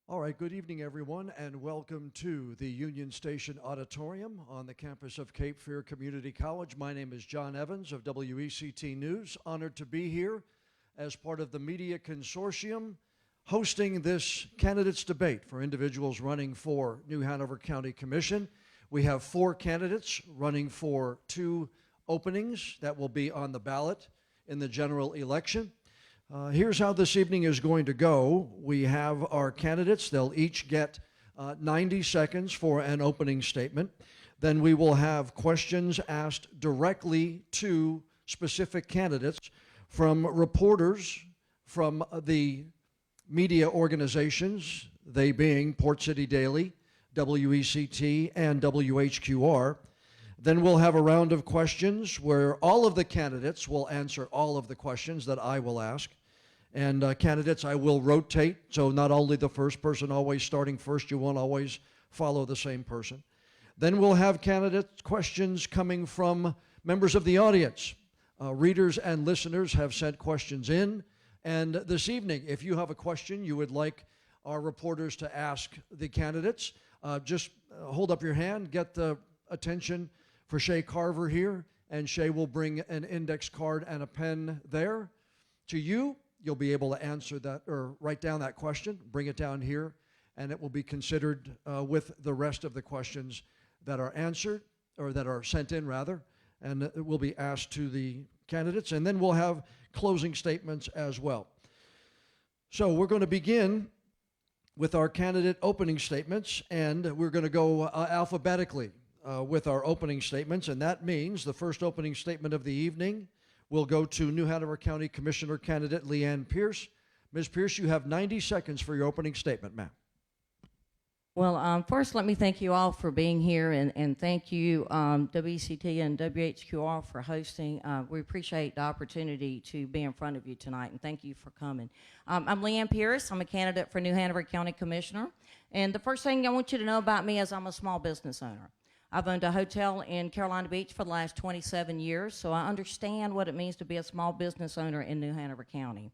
All right, good evening, everyone, and welcome to the Union Station Auditorium on the campus of Cape Fear Community College. My name is John Evans of WECT News. Honored to be here as part of the Media Consortium hosting this candidates debate for individuals running for New Hanover County Commission. We have 4 candidates running for 2 openings that will be on the ballot in the general election. Here's how this evening is going to go. We have our candidates. They'll each get 90 seconds for an opening statement. Then we will have questions asked directly to specific candidates from reporters from the media organizations, they being Port City Daily, WECT, and WHQR. Then we'll have a round of questions where all of the candidates will answer all of the questions that I will ask. And candidates, I will rotate, so not only the first person always starting first, you won't always follow the same person. Then we'll have candidate questions coming from members of the audience. Readers and listeners have sent questions in. And this evening, if you have a question you would like our reporters to ask the candidates, just hold up your hand, get the attention for Shay Carver here, and Shay will bring an index card and a pen there to you. You'll be able to answer that or write down that question, bring it down here, and it will be considered with the rest of the questions that are answered, or that are sent in rather, and it will be asked to the candidates, and then we'll have closing statements as well. So we're going to begin with our candidate opening statements, and we're going to go alphabetically with our opening statements, and that means the first opening statement of the evening will go to New Hanover County Commissioner candidate Leanne Pierce. Ms. Pierce, you have 90 seconds for your opening statement, ma'am. Well, first let me thank you all for being here, and thank you WCT and WHQR for hosting. We appreciate the opportunity to be in front of you tonight, and thank you for coming. I'm Leanne Pierce. I'm a candidate for New Hanover County Commissioner, and the first thing I want you to know about me is I'm a small business owner. I've owned a hotel in Carolina Beach for the last 27 years, so I understand what it means to be a small business owner in New Hanover County.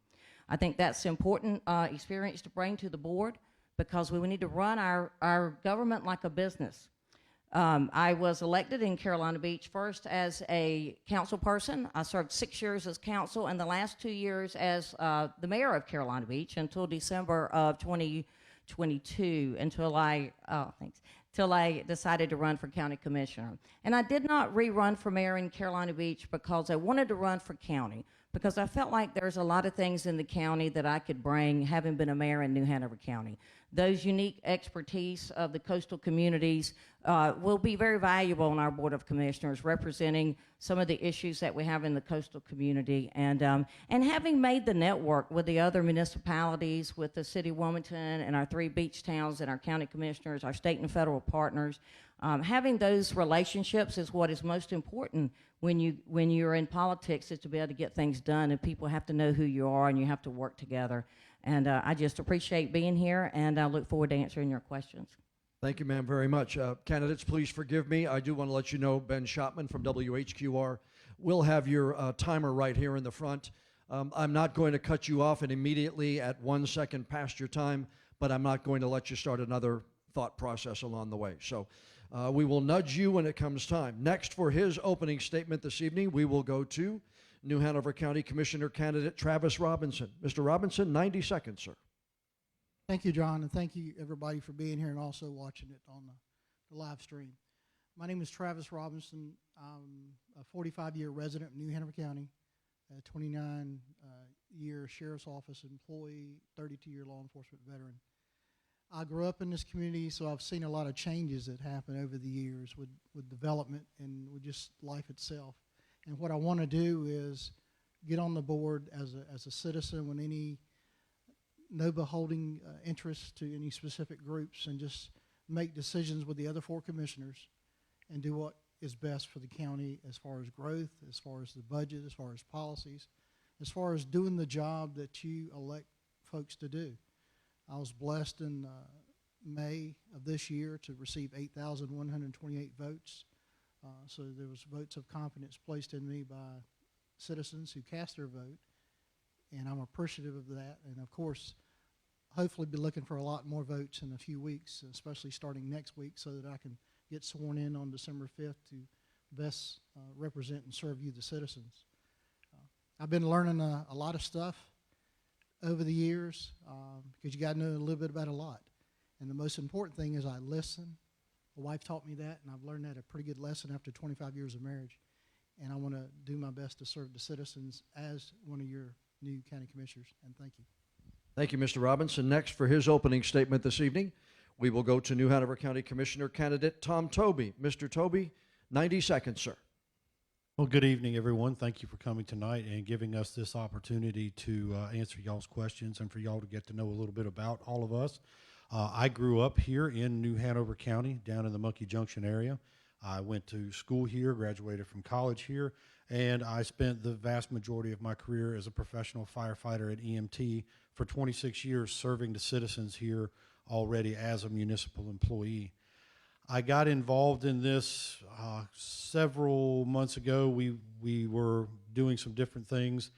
I think that's an important experience to bring to the board, because we need to run our government like a business. I was elected in Carolina Beach first as a council person. I served 6 years as council, and the last 2 years as the mayor of Carolina Beach until December of 2022, until I decided to run for county commissioner. And I did not rerun for mayor in Carolina Beach because I wanted to run for county, because I felt like there's a lot of things in the county that I could bring, having been a mayor in New Hanover County. Those unique expertise of the coastal communities will be very valuable in our Board of Commissioners, representing some of the issues that we have in the coastal community. And having made the network with the other municipalities, with the city of Wilmington and our 3 beach towns and our county commissioners, our state and federal partners, having those relationships is what is most important when you're in politics, is to be able to get things done, and people have to know who you are and you have to work together. And I just appreciate being here, and I look forward to answering your questions. Thank you, ma'am, very much. Candidates, please forgive me. I do want to let you know Ben Schachtman from WHQR will have your timer right here in the front. I'm not going to cut you off and immediately at 1 second past your time, but I'm not going to let you start another thought process along the way. So we will nudge you when it comes time. Next, for his opening statement this evening, we will go to New Hanover County Commissioner candidate Travis Robinson. Mr. Robinson, 90 seconds, sir. Thank you, John, and thank you, everybody, for being here and also watching it on the live stream. My name is Travis Robinson. I'm a 45-year resident of New Hanover County, a 29-year sheriff's office employee, 32-year law enforcement veteran. I grew up in this community, so I've seen a lot of changes that happen over the years with development and with just life itself. And what I want to do is get on the board as a citizen with no beholding interest to any specific groups, and just make decisions with the other 4 commissioners and do what is best for the county as far as growth, as far as the budget, as far as policies, as far as doing the job that you elect folks to do. I was blessed in May of this year to receive 8,128 votes. So there was votes of confidence placed in me by citizens who cast their vote, and I'm appreciative of that. And of course, hopefully be looking for a lot more votes in a few weeks, especially starting next week, so that I can get sworn in on December 5th to best represent and serve you, the citizens. I've been learning a lot of stuff over the years because you got to know a little bit about a lot. And the most important thing is I listen. My wife taught me that, and I've learned that a pretty good lesson after 25 years of marriage. And I want to do my best to serve the citizens as one of your new county commissioners, and thank you. Thank you, Mr. Robinson. Next, for his opening statement this evening, we will go to New Hanover County Commissioner candidate Tom Toby. Mr. Toby, 90 seconds, sir. Well, good evening, everyone. Thank you for coming tonight and giving us this opportunity to answer y'all's questions and for y'all to get to know a little bit about all of us. I grew up here in New Hanover County, down in the Monkey Junction area. I went to school here, graduated from college here, and I spent the vast majority of my career as a professional firefighter at EMT for 26 years, serving the citizens here already as a municipal employee. I got involved in this several months ago. We were doing some different things,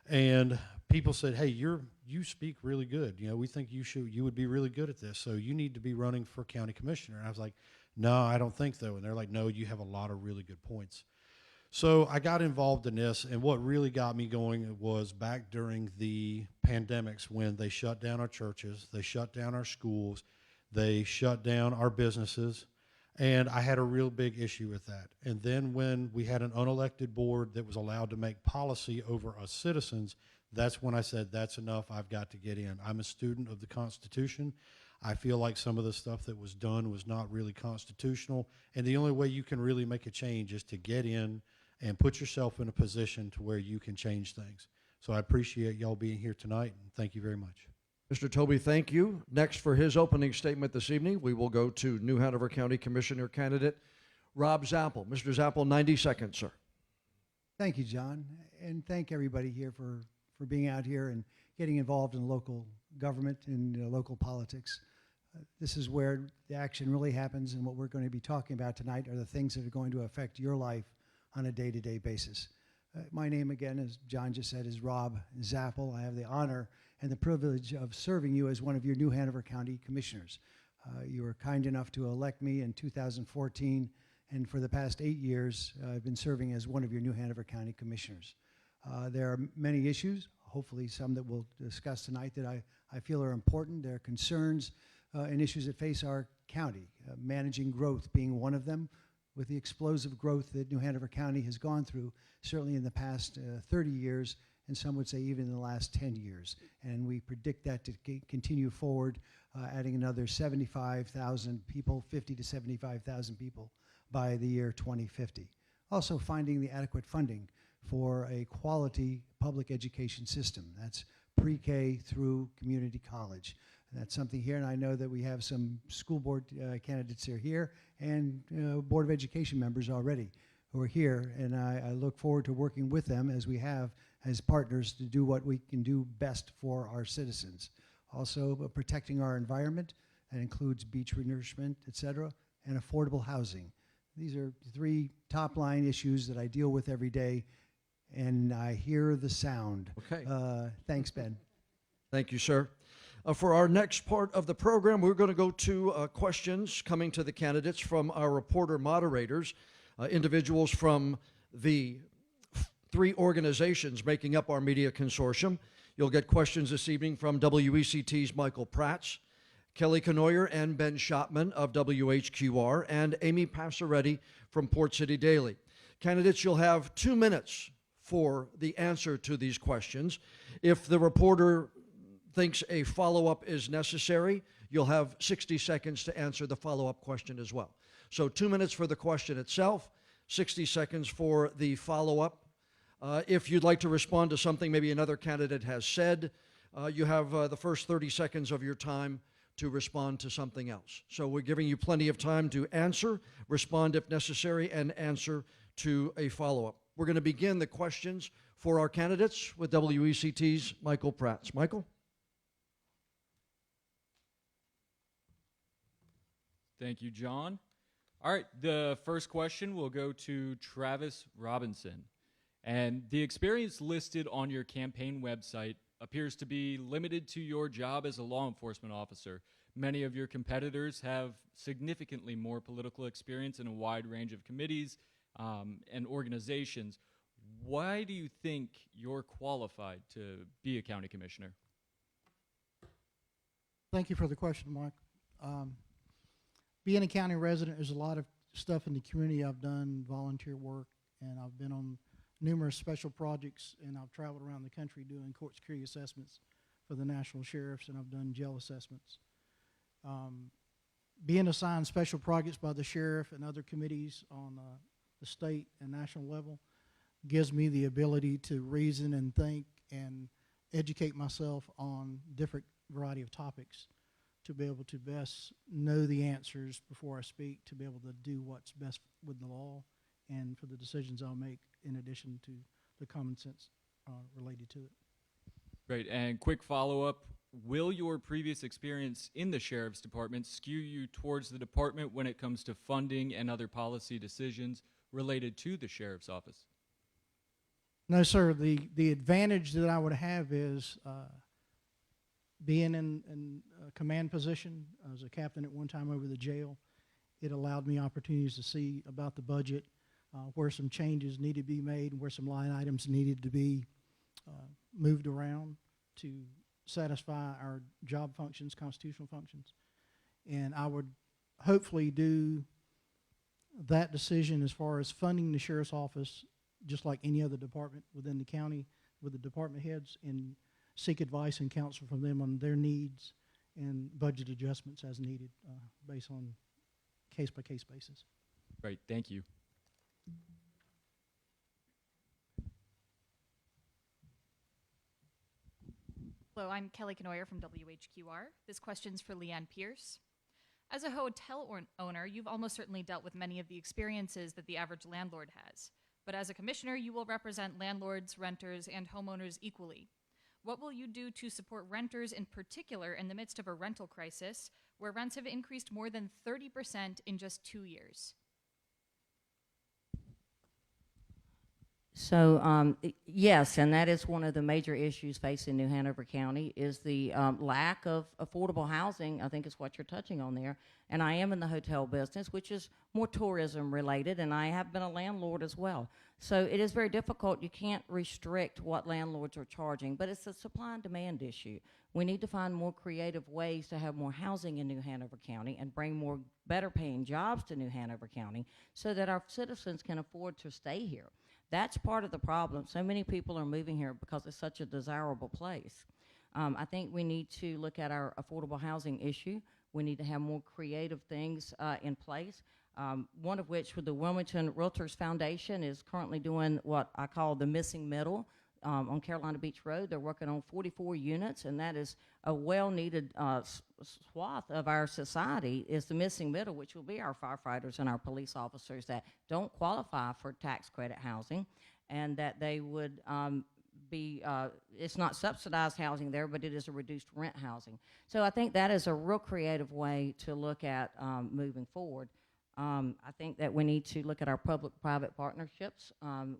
and people said, "Hey, you speak really good. You know, we think you would be really good at this. So you need to be running for county commissioner." And I was like, "No, I don't think so." And they're like, "No, you have a lot of really good points." So I got involved in this, and what really got me going was back during the pandemics when they shut down our churches, they shut down our schools, they shut down our businesses, and I had a real big issue with that. And then when we had an unelected board that was allowed to make policy over us citizens, that's when I said, that's enough, I've got to get in. I'm a student of the Constitution. I feel like some of the stuff that was done was not really constitutional, and the only way you can really make a change is to get in and put yourself in a position to where you can change things. So I appreciate y'all being here tonight, and thank you very much. Mr. Toby, thank you. Next, for his opening statement this evening, we will go to New Hanover County Commissioner candidate Rob Zappel. Mr. Zappel, 90 seconds, sir. Thank you, John, and thank everybody here for being out here and getting involved in local government and local politics. This is where the action really happens, and what we're going to be talking about tonight are the things that are going to affect your life on a day-to-day basis. My name, again, as John just said, is Rob Zappel. I have the honor and the privilege of serving you as one of your New Hanover County Commissioners. You were kind enough to elect me in 2014, and for the past 8 years, I've been serving as one of your New Hanover County Commissioners. There are many issues, hopefully some that we'll discuss tonight, that I feel are important. There are concerns and issues that face our county, managing growth being one of them, with the explosive growth that New Hanover County has gone through, certainly in the past 30 years, and some would say even in the last 10 years. And we predict that to continue forward, adding another 75,000 people, 50 to 75,000 people by the year 2050. Also finding the adequate funding for a quality public education system. That's pre-K through community college. And that's something here, and I know that we have some school board candidates here and Board of Education members already who are here, and I look forward to working with them as we have as partners to do what we can do best for our citizens. Also protecting our environment, that includes beach renourishment, et cetera, and affordable housing. These are three top line issues that I deal with every day, and I hear the sound. Okay. Thanks, Ben. Thank you, sir. For our next part of the program, we're going to go to questions coming to the candidates from our reporter moderators, individuals from the three organizations making up our media consortium. You'll get questions this evening from WECT's Michael Praats, Kelly Kenoyer and Ben Schachtman of WHQR, and Amy Passaretti from Port City Daily. Candidates, you'll have 2 minutes for the answer to these questions. If the reporter thinks a follow-up is necessary, you'll have 60 seconds to answer the follow-up question as well. So 2 minutes for the question itself, 60 seconds for the follow-up. If you'd like to respond to something maybe another candidate has said, you have the first 30 seconds of your time to respond to something else. So we're giving you plenty of time to answer, respond if necessary, and answer to a follow-up. We're going to begin the questions for our candidates with WECT's Michael Praats. Michael? Thank you, John. All right, the first question will go to Travis Robinson. And the experience listed on your campaign website appears to be limited to your job as a law enforcement officer. Many of your competitors have significantly more political experience in a wide range of committees and organizations. Why do you think you're qualified to be a county commissioner? Thank you for the question, Mike. Being a county resident, there's a lot of stuff in the community. I've done volunteer work, and I've been on numerous special projects, and I've traveled around the country doing court security assessments for the national sheriffs, and I've done jail assessments. Being assigned special projects by the sheriff and other committees on the state and national level gives me the ability to reason and think and educate myself on different variety of topics to be able to best know the answers before I speak, to be able to do what's best with the law and for the decisions I'll make in addition to the common sense related to it. Great. And quick follow-up, will your previous experience in the sheriff's department skew you towards the department when it comes to funding and other policy decisions related to the sheriff's office? No, sir. The advantage that I would have is being in a command position. I was a captain at one time over the jail. It allowed me opportunities to see about the budget, where some changes needed to be made, and where some line items needed to be moved around to satisfy our job functions, constitutional functions. And I would hopefully do that decision as far as funding the sheriff's office, just like any other department within the county, with the department heads, and seek advice and counsel from them on their needs and budget adjustments as needed based on case-by-case basis. Great. Thank you. Hello, I'm Kelly Kenoyer from WHQR. This question's for Leanne Pierce. As a hotel owner, you've almost certainly dealt with many of the experiences that the average landlord has. But as a commissioner, you will represent landlords, renters, and homeowners equally. What will you do to support renters in particular in the midst of a rental crisis where rents have increased more than 30% in just 2 years? So yes, and that is one of the major issues facing New Hanover County is the lack of affordable housing. I think is what you're touching on there. And I am in the hotel business, which is more tourism related, and I have been a landlord as well. So it is very difficult. You can't restrict what landlords are charging, but it's a supply and demand issue. We need to find more creative ways to have more housing in New Hanover County and bring more better paying jobs to New Hanover County so that our citizens can afford to stay here. That's part of the problem. So many people are moving here because it's such a desirable place. I think we need to look at our affordable housing issue. We need to have more creative things in place. One of which, with the Wilmington Realtors Foundation, is currently doing what I call the missing middle on Carolina Beach Road. They're working on 44 units, and that is a well-needed swath of our society is the missing middle, which will be our firefighters and our police officers that don't qualify for tax credit housing, and that they would it's not subsidized housing there, but it is a reduced rent housing. So I think that is a real creative way to look at moving forward. I think that we need to look at our public-private partnerships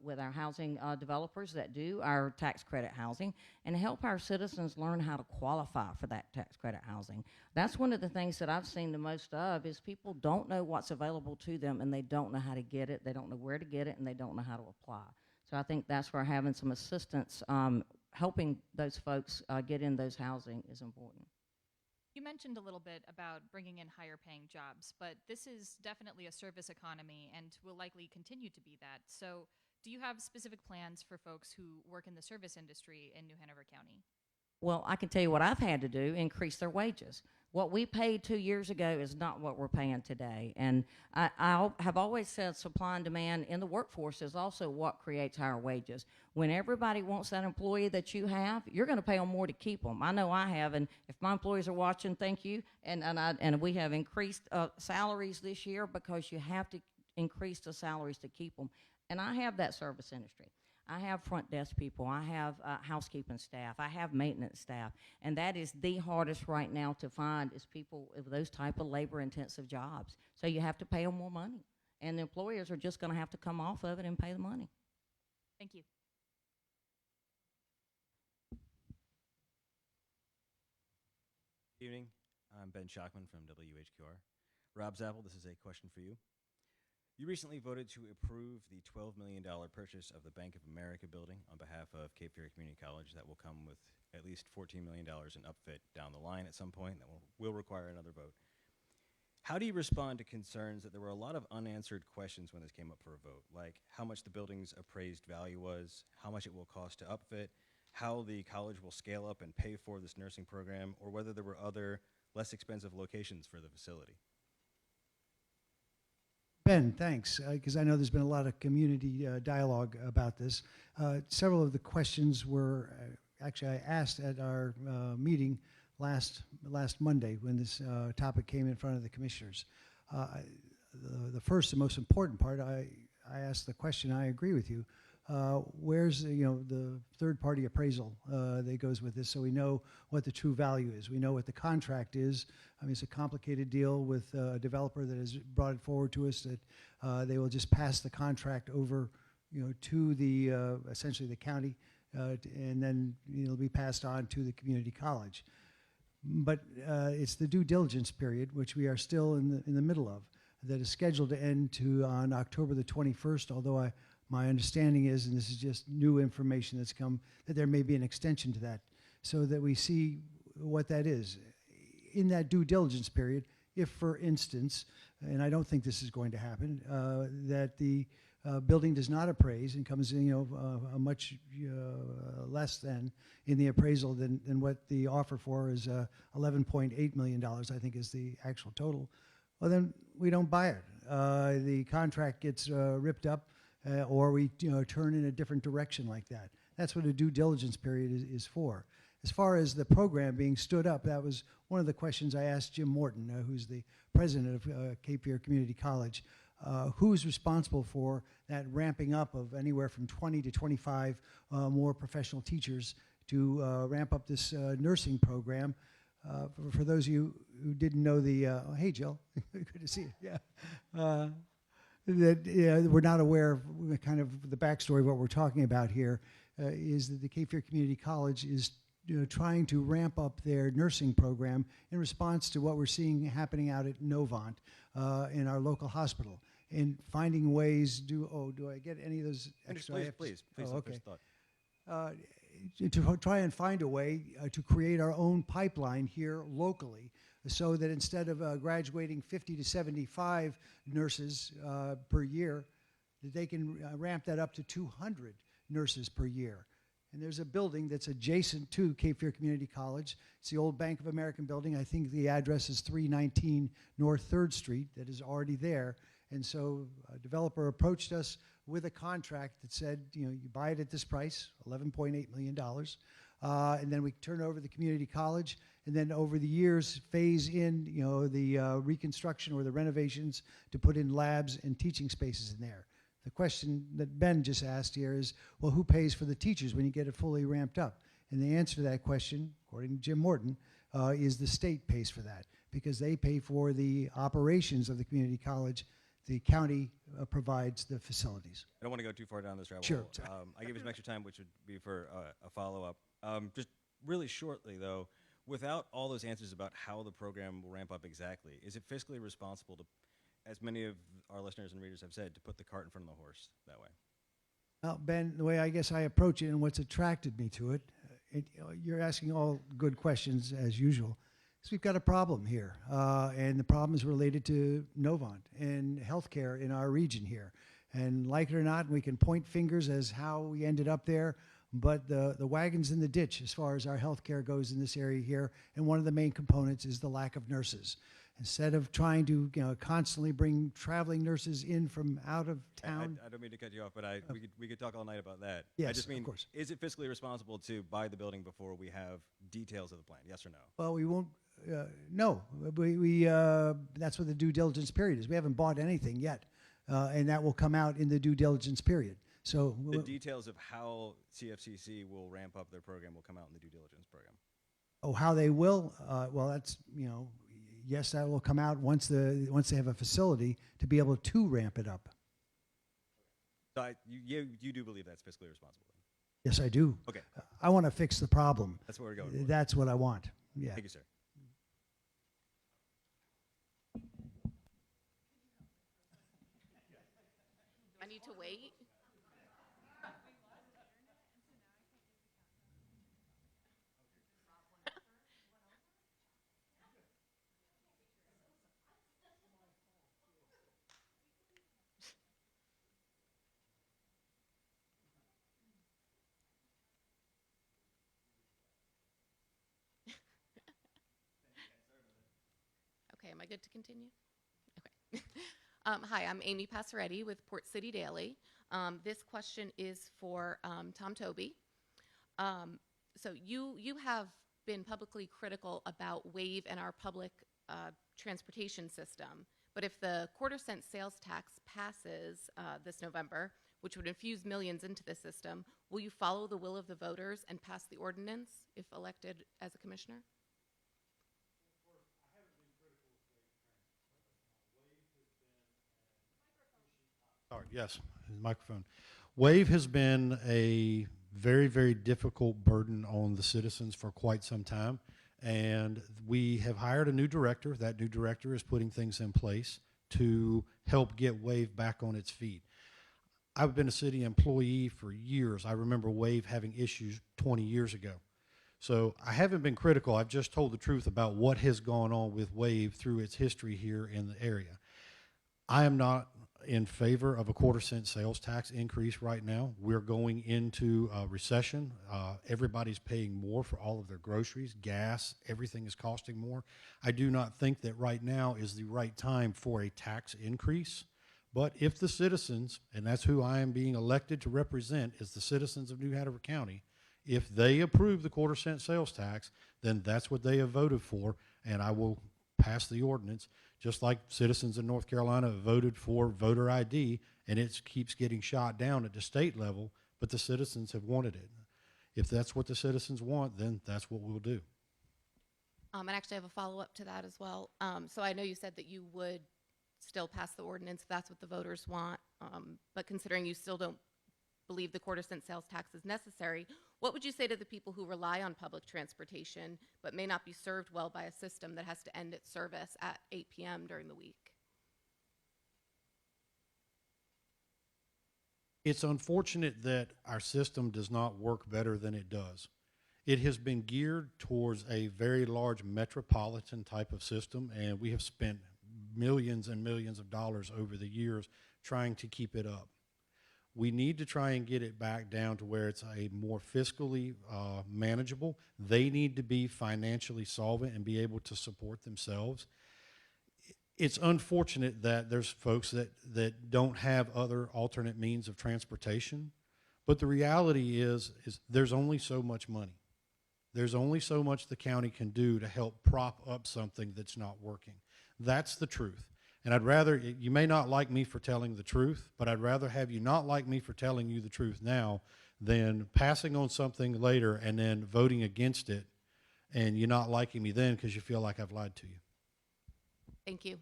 with our housing developers that do our tax credit housing and help our citizens learn how to qualify for that tax credit housing. That's one of the things that I've seen the most of is people don't know what's available to them and they don't know how to get it, they don't know where to get it, and they don't know how to apply. So I think that's where having some assistance helping those folks get in those housing is important. You mentioned a little bit about bringing in higher paying jobs, but this is definitely a service economy and will likely continue to be that. So do you have specific plans for folks who work in the service industry in New Hanover County? Well, I can tell you what I've had to do, increase their wages. What we paid 2 years ago is not what we're paying today. And I have always said supply and demand in the workforce is also what creates higher wages. When everybody wants that employee that you have, you're going to pay them more to keep them. I know I have, and if my employees are watching, thank you. And we have increased salaries this year because you have to increase the salaries to keep them. And I have that service industry. I have front desk people, I have housekeeping staff, I have maintenance staff, and that is the hardest right now to find is people with those type of labor-intensive jobs. So you have to pay them more money, and the employers are just going to have to come off of it and pay the money. Thank you. I'm Ben Schachtman from WHQR. Rob Zappel, this is a question for you. You recently voted to approve the $12 million purchase of the Bank of America building on behalf of Cape Fear Community College. That will come with at least $14 million in upfit down the line at some point. That will require another vote. How do you respond to concerns that there were a lot of unanswered questions when this came up for a vote, like how much the building's appraised value was, how much it will cost to upfit, how the college will scale up and pay for this nursing program, or whether there were other less expensive locations for the facility? Ben, thanks, because I know there's been a lot of community dialogue about this. Several of the questions were actually I asked at our meeting last Monday when this topic came in front of the commissioners. The first and most important part, I asked the question, I agree with you, where's the third-party appraisal that goes with this, so we know what the true value is. We know what the contract is. I mean, it's a complicated deal with a developer that has brought it forward to us that they will just pass the contract over, to the essentially the county, and then it'll be passed on to the community college. But it's the due diligence period, which we are still in the middle of, that is scheduled to end on October the 21st, although my understanding is, and this is just new information that's come, that there may be an extension to that, so that we see what that is. In that due diligence period, if, for instance, and I don't think this is going to happen, that the building does not appraise and comes in, a much less than in the appraisal than what the offer for is $11.8 million, I think is the actual total, well, then we don't buy it. The contract gets ripped up, or we turn in a different direction like that. That's what a due diligence period is for. As far as the program being stood up, that was one of the questions I asked Jim Morton, who's the president of Cape Fear Community College. Who's responsible for that ramping up of anywhere from 20 to 25 more professional teachers to ramp up this nursing program? For those of you who didn't know hey Jill, good to see you, yeah. That we're not aware of kind of the backstory of what we're talking about here, is that the Cape Fear Community College is trying to ramp up their nursing program in response to what we're seeing happening out at Novant in our local hospital, and finding ways. Do I get any of those extra? Please. Oh, okay. Thought. To try and find a way to create our own pipeline here locally, so that instead of graduating 50 to 75 nurses per year, that they can ramp that up to 200 nurses per year. And there's a building that's adjacent to Cape Fear Community College. It's the old Bank of America building. I think the address is 319 North 3rd Street, that is already there. And so a developer approached us with a contract that said, you buy it at this price, $11.8 million, and then we turn over the community college, and then over the years phase in, the reconstruction or the renovations to put in labs and teaching spaces in there. The question that Ben just asked here is, well, who pays for the teachers when you get it fully ramped up? And the answer to that question, according to Jim Morton, is the state pays for that, because they pay for the operations of the community college. The county provides the facilities. I don't want to go too far down this rabbit Sure. hole. I give you some extra time, which would be for a follow-up. Just really shortly, though, without all those answers about how the program will ramp up exactly, is it fiscally responsible to, as many of our listeners and readers have said, to put the cart in front of the horse that way? Well, Ben, the way I guess I approach it and what's attracted me to it, you're asking all good questions as usual. So we've got a problem here, and the problem is related to Novant and healthcare in our region here. And like it or not, we can point fingers as how we ended up there, but the wagon's in the ditch as far as our healthcare goes in this area here, and one of the main components is the lack of nurses. Instead of trying to constantly bring traveling nurses in from out of town. I don't mean to cut you off, but we could talk all night about that. Yes, I just mean, of course. is it fiscally responsible to buy the building before we have details of the plan? Yes or no? Well, we won't. No, that's what the due diligence period is. We haven't bought anything yet, and that will come out in the due diligence period. So the details of how CFCC will ramp up their program will come out in the due diligence program. Oh, how they will? Well, that's yes, that will come out once they have a facility to be able to ramp it up. So you do believe that's fiscally responsible? Then? Yes, I do. Okay. I want to fix the problem. That's what we're going for. That's what I want. Yeah. Thank you, sir. to wait? Okay, am I good to continue? Okay. Hi, I'm Amy Passaretti with Port City Daily. This question is for Tom Toby. So you have been publicly critical about WAVE and our public transportation system. But if the quarter-cent sales tax passes this November, which would infuse millions into the system, will you follow the will of the voters and pass the ordinance if elected as a commissioner? Sorry, yes, the microphone. WAVE has been a very, very difficult burden on the citizens for quite some time, and we have hired a new director. That new director is putting things in place to help get WAVE back on its feet. I've been a city employee for years. I remember WAVE having issues 20 years ago. So I haven't been critical. I've just told the truth about what has gone on with WAVE through its history here in the area. I am not in favor of a quarter-cent sales tax increase right now. We're going into a recession. Everybody's paying more for all of their groceries, gas, everything is costing more. I do not think that right now is the right time for a tax increase. But if the citizens, and that's who I am being elected to represent, is the citizens of New Hanover County, if they approve the quarter-cent sales tax, then that's what they have voted for, and I will pass the ordinance, just like citizens in North Carolina voted for voter ID, and it keeps getting shot down at the state level, but the citizens have wanted it. If that's what the citizens want, then that's what we'll do. And actually I have a follow-up to that as well. So I know you said that you would still pass the ordinance if that's what the voters want, but considering you still don't believe the quarter-cent sales tax is necessary, what would you say to the people who rely on public transportation but may not be served well by a system that has to end its service at 8 p.m. during the week? It's unfortunate that our system does not work better than it does. It has been geared towards a very large metropolitan type of system, and we have spent millions and millions of dollars over the years trying to keep it up. We need to try and get it back down to where it's a more fiscally manageable. They need to be financially solvent and be able to support themselves. It's unfortunate that there's folks that don't have other alternate means of transportation, but the reality is there's only so much money. There's only so much the county can do to help prop up something that's not working. That's the truth. And I'd rather, you may not like me for telling the truth, but I'd rather have you not like me for telling you the truth now than passing on something later and then voting against it and you not liking me then because you feel like I've lied to you. Thank you.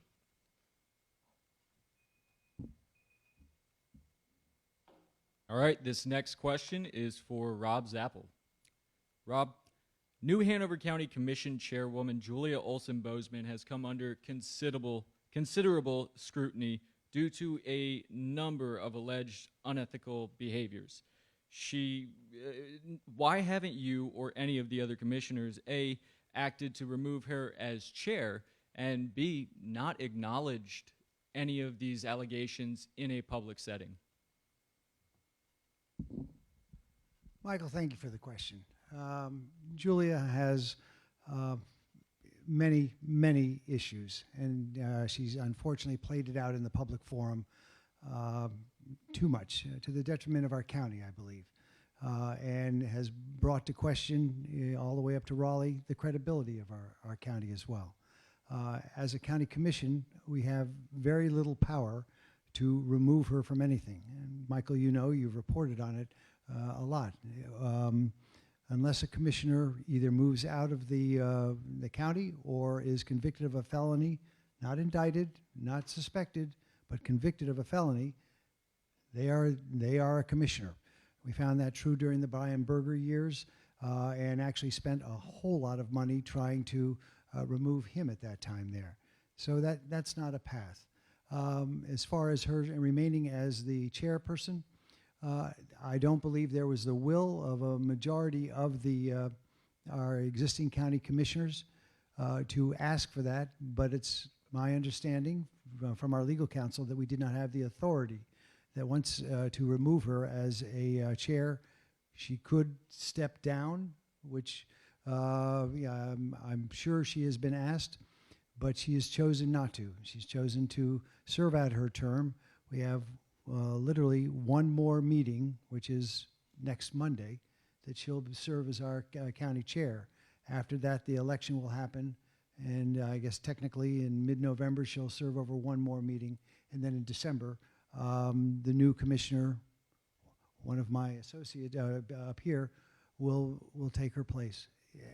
All right, this next question is for Rob Zappel. Rob, New Hanover County Commission Chairwoman Julia Olson-Bozeman has come under considerable scrutiny due to a number of alleged unethical behaviors. Why haven't you or any of the other commissioners, A, acted to remove her as chair, and B, not acknowledged any of these allegations in a public setting? Michael, thank you for the question. Julia has many issues, and she's unfortunately played it out in the public forum too much, to the detriment of our county, I believe, and has brought to question all the way up to Raleigh the credibility of our county as well. As a county commission, we have very little power to remove her from anything. And Michael, you know, you've reported on it a lot. Unless a commissioner either moves out of the county or is convicted of a felony, not indicted, not suspected, but convicted of a felony, they are a commissioner. We found that true during the Brian Berger years, and actually spent a whole lot of money trying to remove him at that time there. So that's not a path. As far as her remaining as the chairperson, I don't believe there was the will of a majority of our existing county commissioners to ask for that, but it's my understanding from our legal counsel that we did not have the authority, that once to remove her as a chair, she could step down, which yeah, I'm sure she has been asked, but she has chosen not to. She's chosen to serve out her term. We have literally one more meeting, which is next Monday, that she'll serve as our county chair. After that, the election will happen, and I guess technically in mid-November, she'll serve over one more meeting, and then in December, the new commissioner, one of my associates up here, will take her place,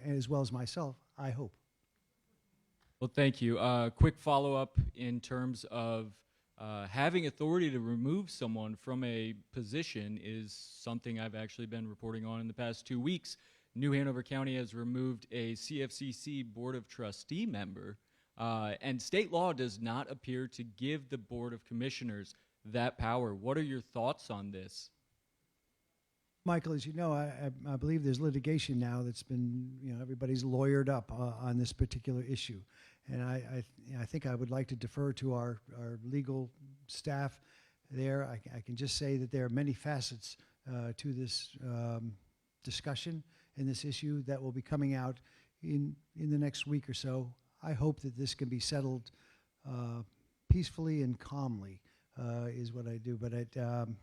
as well as myself, I hope. Well, thank you. Quick follow-up in terms of having authority to remove someone from a position is something I've actually been reporting on in the past 2 weeks. New Hanover County has removed a CFCC Board of Trustee member, and state law does not appear to give the Board of Commissioners that power. What are your thoughts on this? Michael, as you know, I believe there's litigation now that's been, everybody's lawyered up on this particular issue. And I think I would like to defer to our legal staff there. I can just say that there are many facets to this discussion and this issue that will be coming out in the next week or so. I hope that this can be settled peacefully and calmly is what I do. But I'm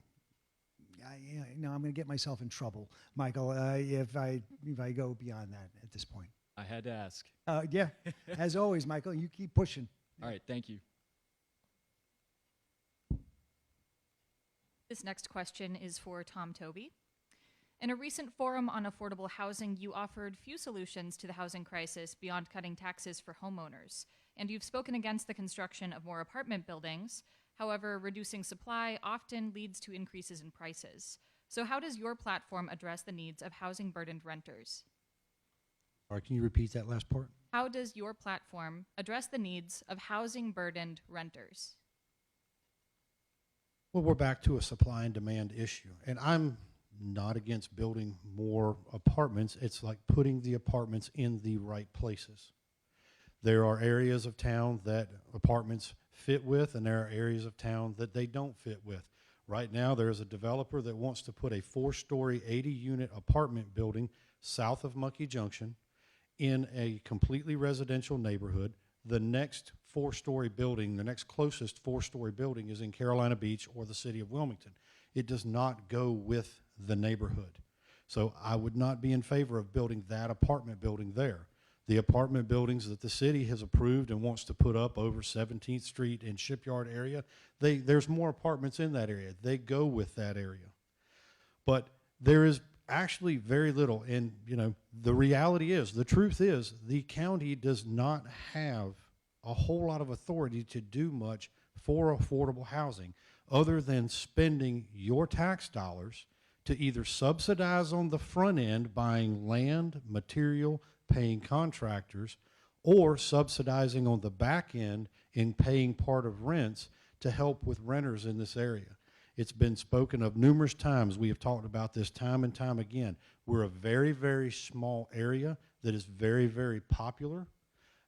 going to get myself in trouble, Michael, if I go beyond that at this point. I had to ask. Yeah, as always, Michael, you keep pushing. All right, thank you. This next question is for Tom Toby. In a recent forum on affordable housing, you offered few solutions to the housing crisis beyond cutting taxes for homeowners, and you've spoken against the construction of more apartment buildings. However, reducing supply often leads to increases in prices. So how does your platform address the needs of housing-burdened renters? Sorry, can you repeat that last part? How does your platform address the needs of housing-burdened renters? Well, we're back to a supply and demand issue. And I'm not against building more apartments. It's like putting the apartments in the right places. There are areas of town that apartments fit with, and there are areas of town that they don't fit with. Right now, there's a developer that wants to put a 4-story, 80-unit apartment building south of Monkey Junction in a completely residential neighborhood. The next 4-story building, the next closest 4-story building is in Carolina Beach or the city of Wilmington. It does not go with the neighborhood. So I would not be in favor of building that apartment building there. The apartment buildings that the city has approved and wants to put up over 17th Street and Shipyard area, there's more apartments in that area. They go with that area. But there is actually very little, and the reality is, the truth is, the county does not have a whole lot of authority to do much for affordable housing other than spending your tax dollars to either subsidize on the front end buying land, material, paying contractors, or subsidizing on the back end in paying part of rents to help with renters in this area. It's been spoken of numerous times. We have talked about this time and time again. We're a very, very small area that is very, very popular,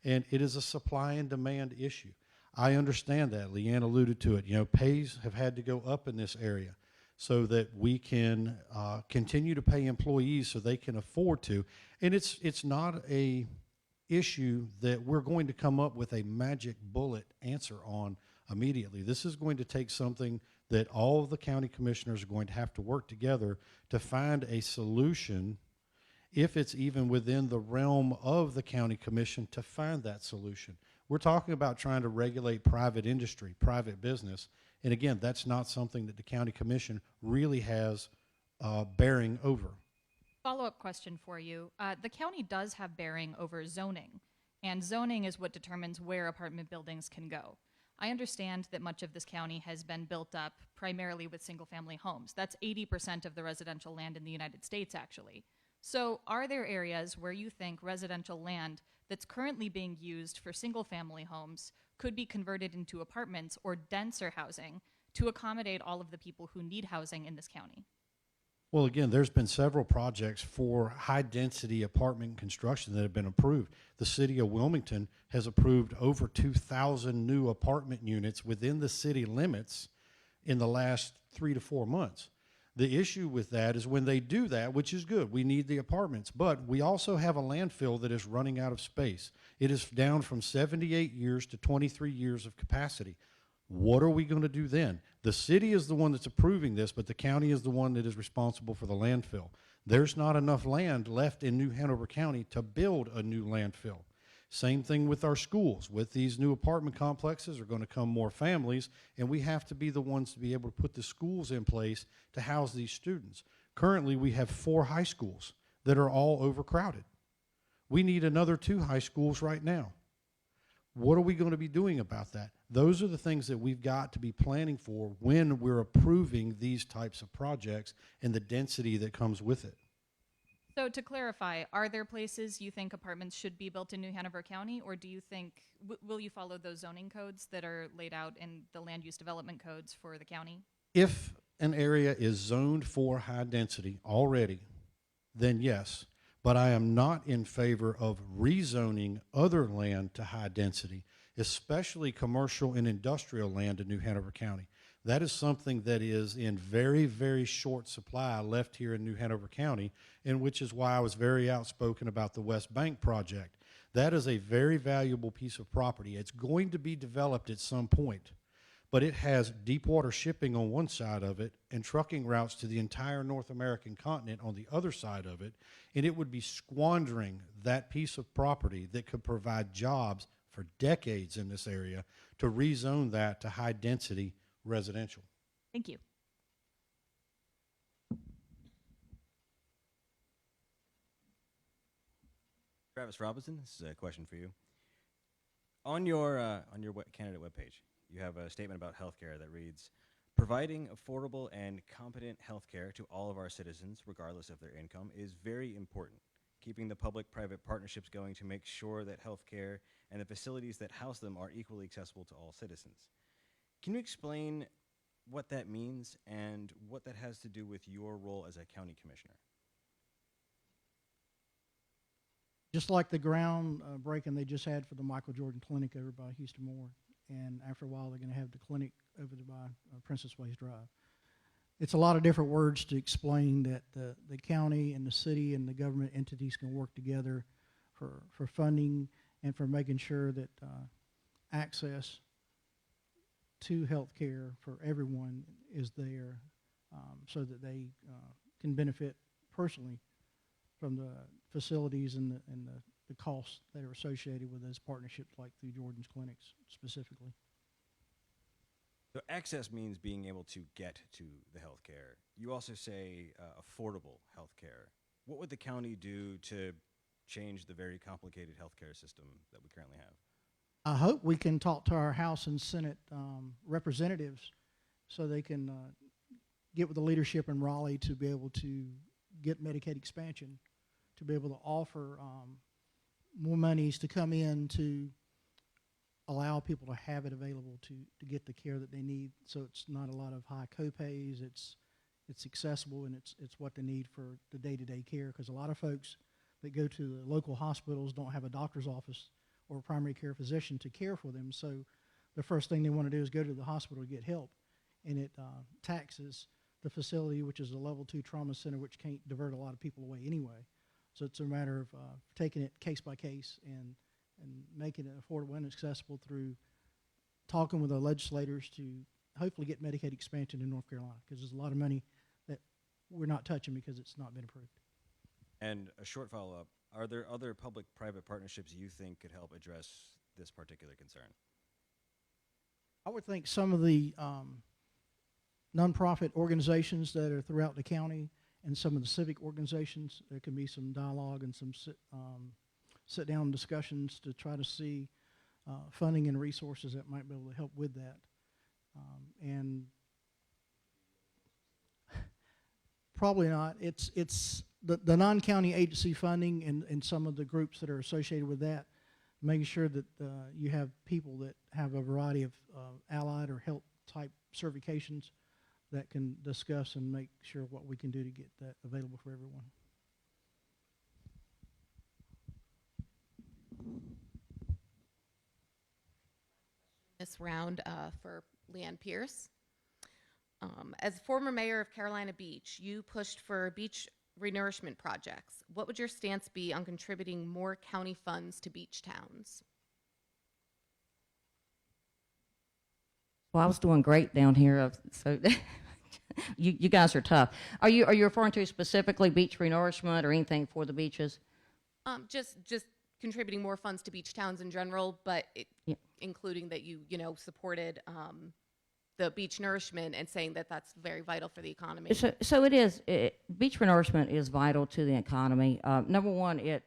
and it is a supply and demand issue. I understand that. LeAnn alluded to it. Pays have had to go up in this area so that we can continue to pay employees so they can afford to. And it's not a issue that we're going to come up with a magic bullet answer on immediately. This is going to take something that all of the county commissioners are going to have to work together to find a solution, if it's even within the realm of the county commission to find that solution. We're talking about trying to regulate private industry, private business, and again, that's not something that the county commission really has bearing over. Follow-up question for you. The county does have bearing over zoning, and zoning is what determines where apartment buildings can go. I understand that much of this county has been built up primarily with single-family homes. That's 80% of the residential land in the United States, actually. So are there areas where you think residential land that's currently being used for single-family homes could be converted into apartments or denser housing to accommodate all of the people who need housing in this county? Well, again, there's been several projects for high-density apartment construction that have been approved. The city of Wilmington has approved over 2,000 new apartment units within the city limits in the last 3 to 4 months. The issue with that is when they do that, which is good, we need the apartments, but we also have a landfill that is running out of space. It is down from 78 years to 23 years of capacity. What are we going to do then? The city is the one that's approving this, but the county is the one that is responsible for the landfill. There's not enough land left in New Hanover County to build a new landfill. Same thing with our schools. With these new apartment complexes are going to come more families, and we have to be the ones to be able to put the schools in place to house these students. Currently, we have 4 high schools that are all overcrowded. We need another 2 high schools right now. What are we going to be doing about that? Those are the things that we've got to be planning for when we're approving these types of projects and the density that comes with it. So to clarify, are there places you think apartments should be built in New Hanover County, or do you think, will you follow those zoning codes that are laid out in the land use development codes for the county? If an area is zoned for high density already, then yes. But I am not in favor of rezoning other land to high density, especially commercial and industrial land in New Hanover County. That is something that is in very, very short supply left here in New Hanover County, and which is why I was very outspoken about the West Bank project. That is a very valuable piece of property. It's going to be developed at some point, but it has deep water shipping on one side of it and trucking routes to the entire North American continent on the other side of it, and it would be squandering that piece of property that could provide jobs for decades in this area to rezone that to high density residential. Thank you. Travis Robinson, this is a question for you. On your candidate webpage, you have a statement about healthcare that reads, providing affordable and competent healthcare to all of our citizens, regardless of their income, is very important. Keeping the public-private partnerships going to make sure that healthcare and the facilities that house them are equally accessible to all citizens. Can you explain what that means and what that has to do with your role as a county commissioner? Just like the ground breaking they just had for the Michael Jordan Clinic over by Houston Moore, and after a while they're going to have the clinic over there by Princess Ways Drive. It's a lot of different words to explain that the county and the city and the government entities can work together for funding and for making sure that access to health care for everyone is there, so that they can benefit personally from the facilities and the costs that are associated with those partnerships, like through Jordan's clinics specifically. So access means being able to get to the health care. You also say affordable health care. What would the county do to change the very complicated healthcare system that we currently have? I hope we can talk to our House and Senate representatives so they can get with the leadership in Raleigh to be able to get Medicaid expansion, to be able to offer more monies to come in to allow people to have it available to get the care that they need, so it's not a lot of high copays. It's accessible, and it's what they need for the day-to-day care, because a lot of folks that go to the local hospitals don't have a doctor's office or a primary care physician to care for them, so the first thing they want to do is go to the hospital to get help, and it taxes the facility, which is a level 2 trauma center, which can't divert a lot of people away anyway. So it's a matter of taking it case by case and making it affordable and accessible through talking with the legislators to hopefully get Medicaid expansion in North Carolina, because there's a lot of money that we're not touching because it's not been approved. And a short follow-up, are there other public-private partnerships you think could help address this particular concern? I would think some of the nonprofit organizations that are throughout the county and some of the civic organizations, there can be some dialogue and some sit-down discussions to try to see funding and resources that might be able to help with that. And probably not. It's the non-county agency funding and some of the groups that are associated with that. making sure that you have people that have a variety of allied or health type certifications that can discuss and make sure what we can do to get that available for everyone. This round for Leanne Pierce. As former mayor of Carolina Beach, you pushed for beach renourishment projects. What would your stance be on contributing more county funds to beach towns? Well, I was doing great down here, so you guys are tough. Are you referring to specifically beach renourishment or anything for the beaches? Just contributing more funds to beach towns in general, but Yeah. including that you supported the beach nourishment and saying that that's very vital for the economy. So it is. Beach renourishment is vital to the economy. Number one,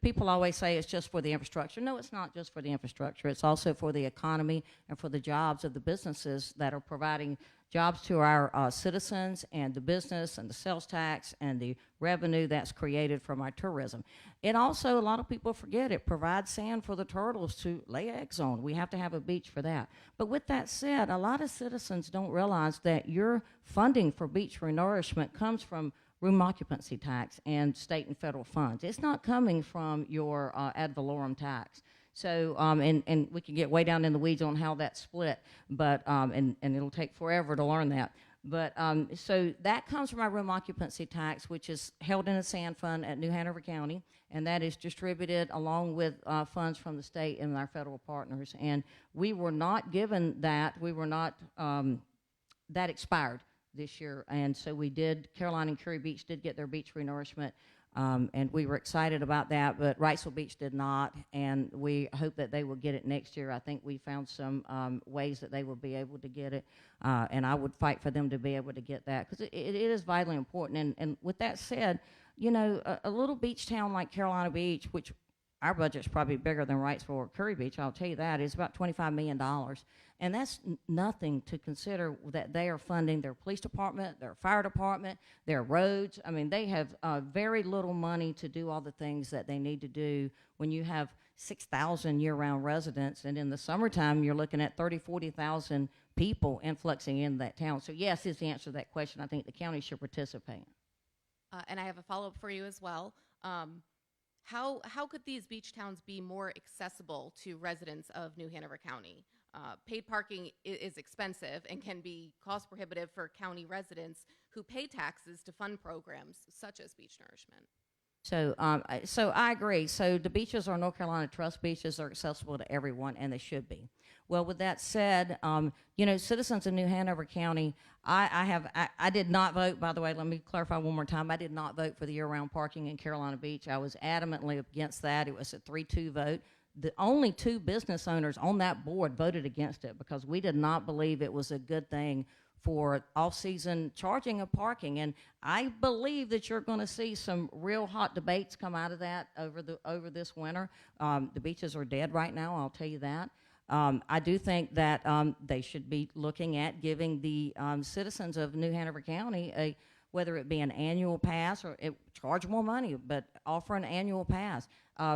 people always say it's just for the infrastructure. No, it's not just for the infrastructure. It's also for the economy and for the jobs of the businesses that are providing jobs to our citizens, and the business and the sales tax and the revenue that's created from our tourism. It also, a lot of people forget, it provides sand for the turtles to lay eggs on. We have to have a beach for that. But with that said, a lot of citizens don't realize that your funding for beach renourishment comes from room occupancy tax and state and federal funds. It's not coming from your ad valorem tax. So, and we can get way down in the weeds on how that's split, but, and it'll take forever to learn that. But, so that comes from our room occupancy tax, which is held in a sand fund at New Hanover County, and that is distributed along with funds from the state and our federal partners. And we were not given that. We were not, that expired this year. And so we did, Carolina and Curry Beach did get their beach renourishment. And we were excited about that, but Wrightsville Beach did not, and we hope that they will get it next year. I think we found some ways that they will be able to get it, and I would fight for them to be able to get that, because it is vitally important. And with that said, a little beach town like Carolina Beach, which our budget's probably bigger than Wrightsville or Curry Beach, I'll tell you that, is about $25 million. And that's nothing to consider that they are funding their police department, their fire department, their roads. I mean, they have very little money to do all the things that they need to do when you have 6,000 year-round residents, and in the summertime, you're looking at 30,000, 40,000 people influxing in that town. So yes, is the answer to that question. I think the county should participate. And I have a follow-up for you as well. How could these beach towns be more accessible to residents of New Hanover County? Paid parking is expensive and can be cost prohibitive for county residents who pay taxes to fund programs such as beach nourishment. So, so I agree. So the beaches are North Carolina Trust beaches are accessible to everyone, and they should be. Well, with that said, citizens in New Hanover County, I did not vote, by the way, let me clarify one more time. I did not vote for the year-round parking in Carolina Beach. I was adamantly against that. It was a 3-2 vote. The only 2 business owners on that board voted against it because we did not believe it was a good thing for off-season charging of parking. And I believe that you're going to see some real hot debates come out of that over this winter. The beaches are dead right now, I'll tell you that. I do think that they should be looking at giving the citizens of New Hanover County whether it be an annual pass or charge more money, but offer an annual pass,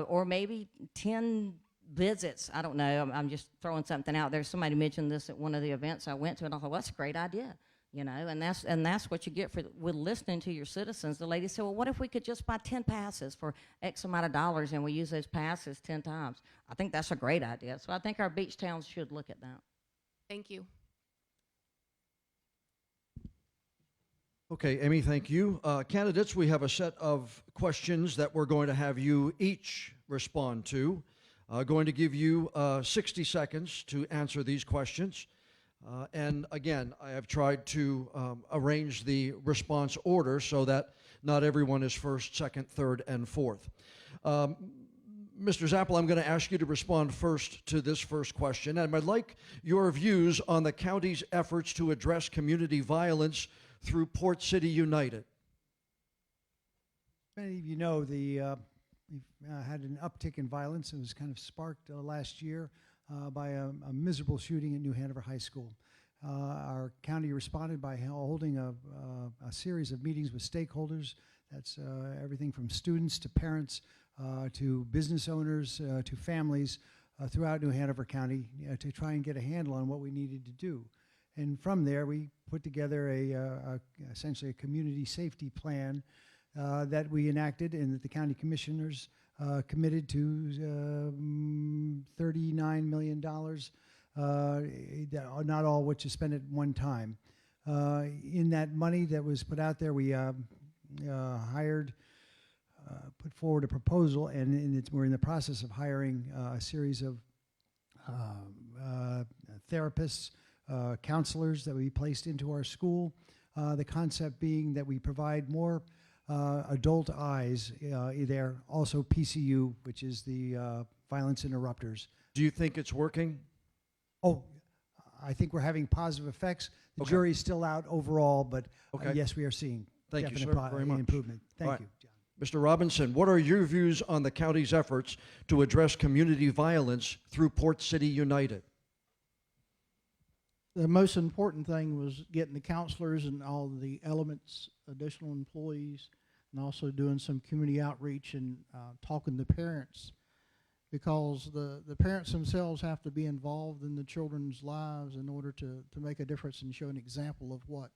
or maybe 10 visits. I don't know. I'm just throwing something out there. Somebody mentioned this at one of the events I went to, and I thought, well, that's a great idea. And that's what you get with listening to your citizens. The lady said, well, what if we could just buy 10 passes for X amount of dollars and we use those passes 10 times? I think that's a great idea. So I think our beach towns should look at that. Thank you. Okay, Amy, thank you. Candidates, we have a set of questions that we're going to have you each respond to. Going to give you 60 seconds to answer these questions. And again, I have tried to arrange the response order so that not everyone is first, second, third, and fourth. Mr. Zappel, I'm going to ask you to respond first to this first question, and I'd like your views on the county's efforts to address community violence through Port City United. Many of you know we've had an uptick in violence. It was kind of sparked last year by a miserable shooting at New Hanover High School. Our county responded by holding a series of meetings with stakeholders. That's everything from students to parents, to business owners, to families throughout New Hanover County to try and get a handle on what we needed to do. And from there, we put together essentially a community safety plan that we enacted and that the county commissioners committed to $39 million, not all which is spent at one time. In that money that was put out there, we put forward a proposal, and we're in the process of hiring a series of therapists, counselors that we placed into our school. The concept being that we provide more adult eyes there, also PCU, which is the violence interrupters. Do you think it's working? Oh, I think we're having positive effects. The Okay. jury's still out overall, but Okay. yes, we are seeing Thank you, definite sir, very much. improvement. Thank All right. you, John. Mr. Robinson, what are your views on the county's efforts to address community violence through Port City United? The most important thing was getting the counselors and all the elements, additional employees, and also doing some community outreach and talking to parents, because the parents themselves have to be involved in the children's lives in order to make a difference and show an example of what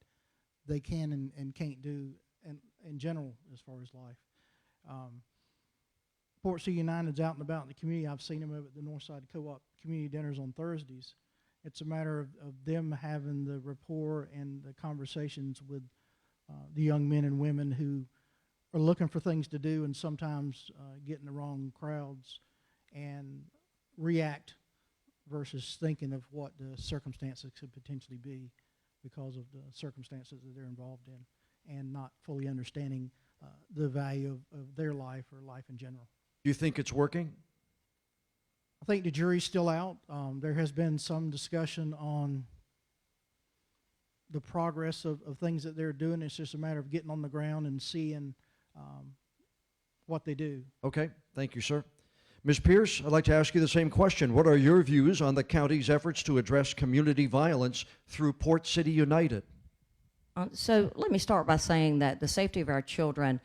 they can and can't do in general as far as life. Port City United's out and about in the community. I've seen them over at the Northside Co-op community dinners on Thursdays. It's a matter of them having the rapport and the conversations with the young men and women who are looking for things to do and sometimes get in the wrong crowds and react versus thinking of what the circumstances could potentially be because of the circumstances that they're involved in, and not fully understanding the value of their life or life in general. Do you think it's working? I think the jury's still out. There has been some discussion on the progress of things that they're doing. It's just a matter of getting on the ground and seeing what they do. Okay, thank you, sir. Ms. Pierce, I'd like to ask you the same question. What are your views on the county's efforts to address community violence through Port City United? So let me start by saying that the safety of our children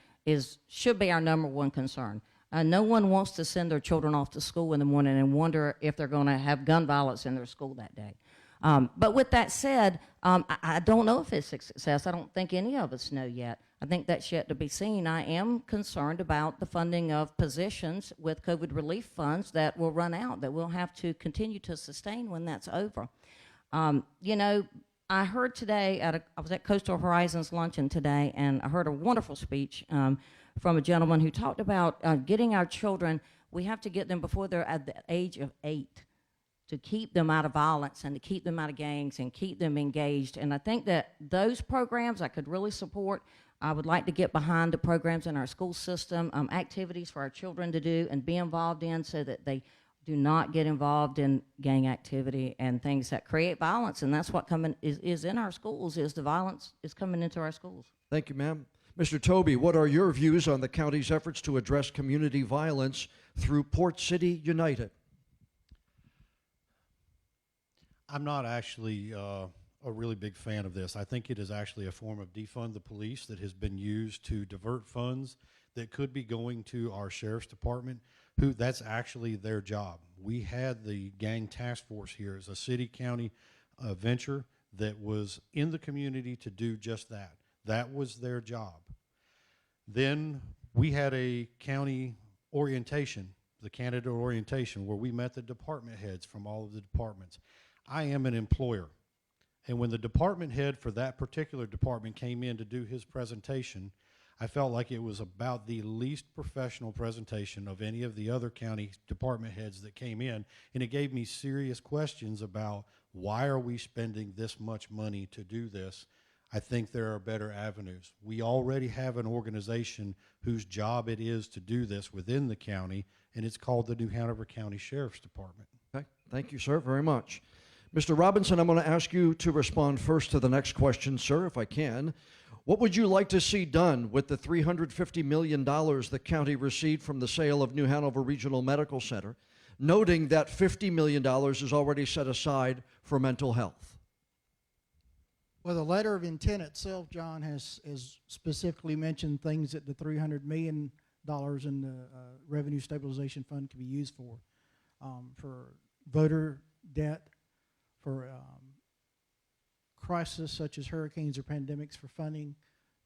should be our number one concern. No one wants to send their children off to school in the morning and wonder if they're going to have gun violence in their school that day. But with that said, I don't know if it's a success. I don't think any of us know yet. I think that's yet to be seen. I am concerned about the funding of positions with COVID relief funds that will run out, that we'll have to continue to sustain when that's over. You know, I heard today, I was at Coastal Horizons luncheon today, and I heard a wonderful speech from a gentleman who talked about getting our children, we have to get them before they're at the age of 8 to keep them out of violence and to keep them out of gangs and keep them engaged. And I think that those programs I could really support. I would like to get behind the programs in our school system, activities for our children to do and be involved in so that they do not get involved in gang activity and things that create violence. And that's what is in our schools, is the violence is coming into our schools. Thank you, ma'am. Mr. Toby, what are your views on the county's efforts to address community violence through Port City United? I'm not actually a really big fan of this. I think it is actually a form of defund the police that has been used to divert funds that could be going to our sheriff's department, who that's actually their job. We had the gang task force here as a city-county venture that was in the community to do just that. That was their job. Then we had a county orientation, the candidate orientation, where we met the department heads from all of the departments. I am an employer, and when the department head for that particular department came in to do his presentation, I felt like it was about the least professional presentation of any of the other county department heads that came in, and it gave me serious questions about why are we spending this much money to do this. I think there are better avenues. We already have an organization whose job it is to do this within the county, and it's called the New Hanover County Sheriff's Department. Okay, thank you, sir, very much. Mr. Robinson, I'm going to ask you to respond first to the next question, sir, if I can. What would you like to see done with the $350 million the county received from the sale of New Hanover Regional Medical Center, noting that $50 million is already set aside for mental health? Well, the letter of intent itself, John, has specifically mentioned things that the $300 million dollars in the Revenue Stabilization Fund can be used for voter debt, for crises such as hurricanes or pandemics, for funding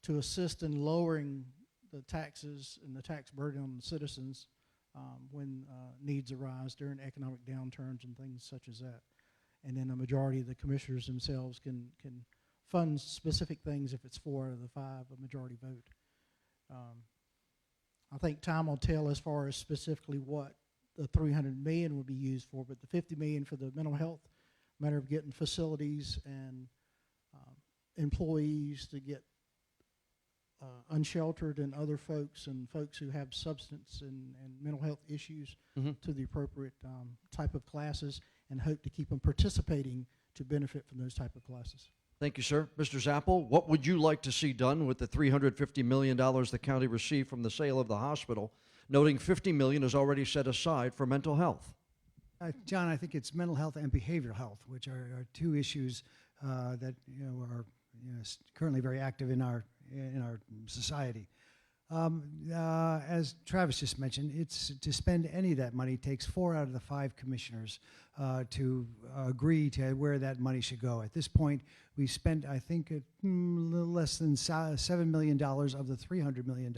to assist in lowering the taxes and the tax burden on the citizens when needs arise during economic downturns and things such as that. And then a majority of the commissioners themselves can fund specific things if it's 4 out of the 5, a majority vote. I think time will tell as far as specifically what the $300 million would be used for, but the $50 million for the mental health, matter of getting facilities and employees to get unsheltered and other folks and folks who have substance and mental health issues to the appropriate type of classes, and hope to keep them participating to benefit from those type of classes. Thank you, sir. Mr. Zappel, what would you like to see done with the $350 million the county received from the sale of the hospital, noting $50 million is already set aside for mental health? John, I think it's mental health and behavioral health, which are two issues that are currently very active in our society. As Travis just mentioned, it's to spend any of that money takes 4 out of the 5 commissioners to agree to where that money should go. At this point, we spent, I think, a little less than $7 million of the $300 million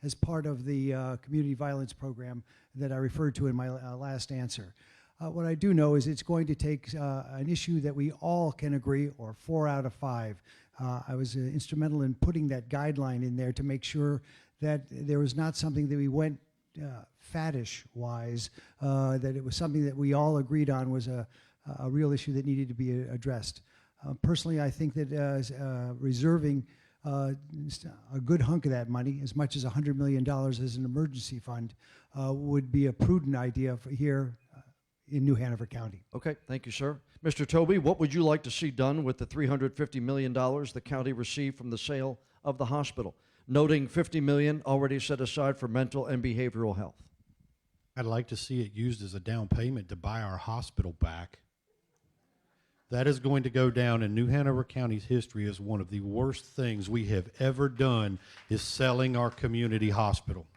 as part of the community violence program that I referred to in my last answer. What I do know is it's going to take an issue that we all can agree, or 4 out of 5. I was instrumental in putting that guideline in there to make sure that there was not something that we went faddish-wise, that it was something that we all agreed on was a real issue that needed to be addressed. Personally, I think that reserving a good hunk of that money, as much as $100 million as an emergency fund, would be a prudent idea for here in New Hanover County. Okay, thank you, sir. Mr. Toby, what would you like to see done with the $350 million the county received from the sale of the hospital, noting $50 million already set aside for mental and behavioral health? I'd like to see it used as a down payment to buy our hospital back. That is going to go down in New Hanover County's history as one of the worst things we have ever done, is selling our community hospital.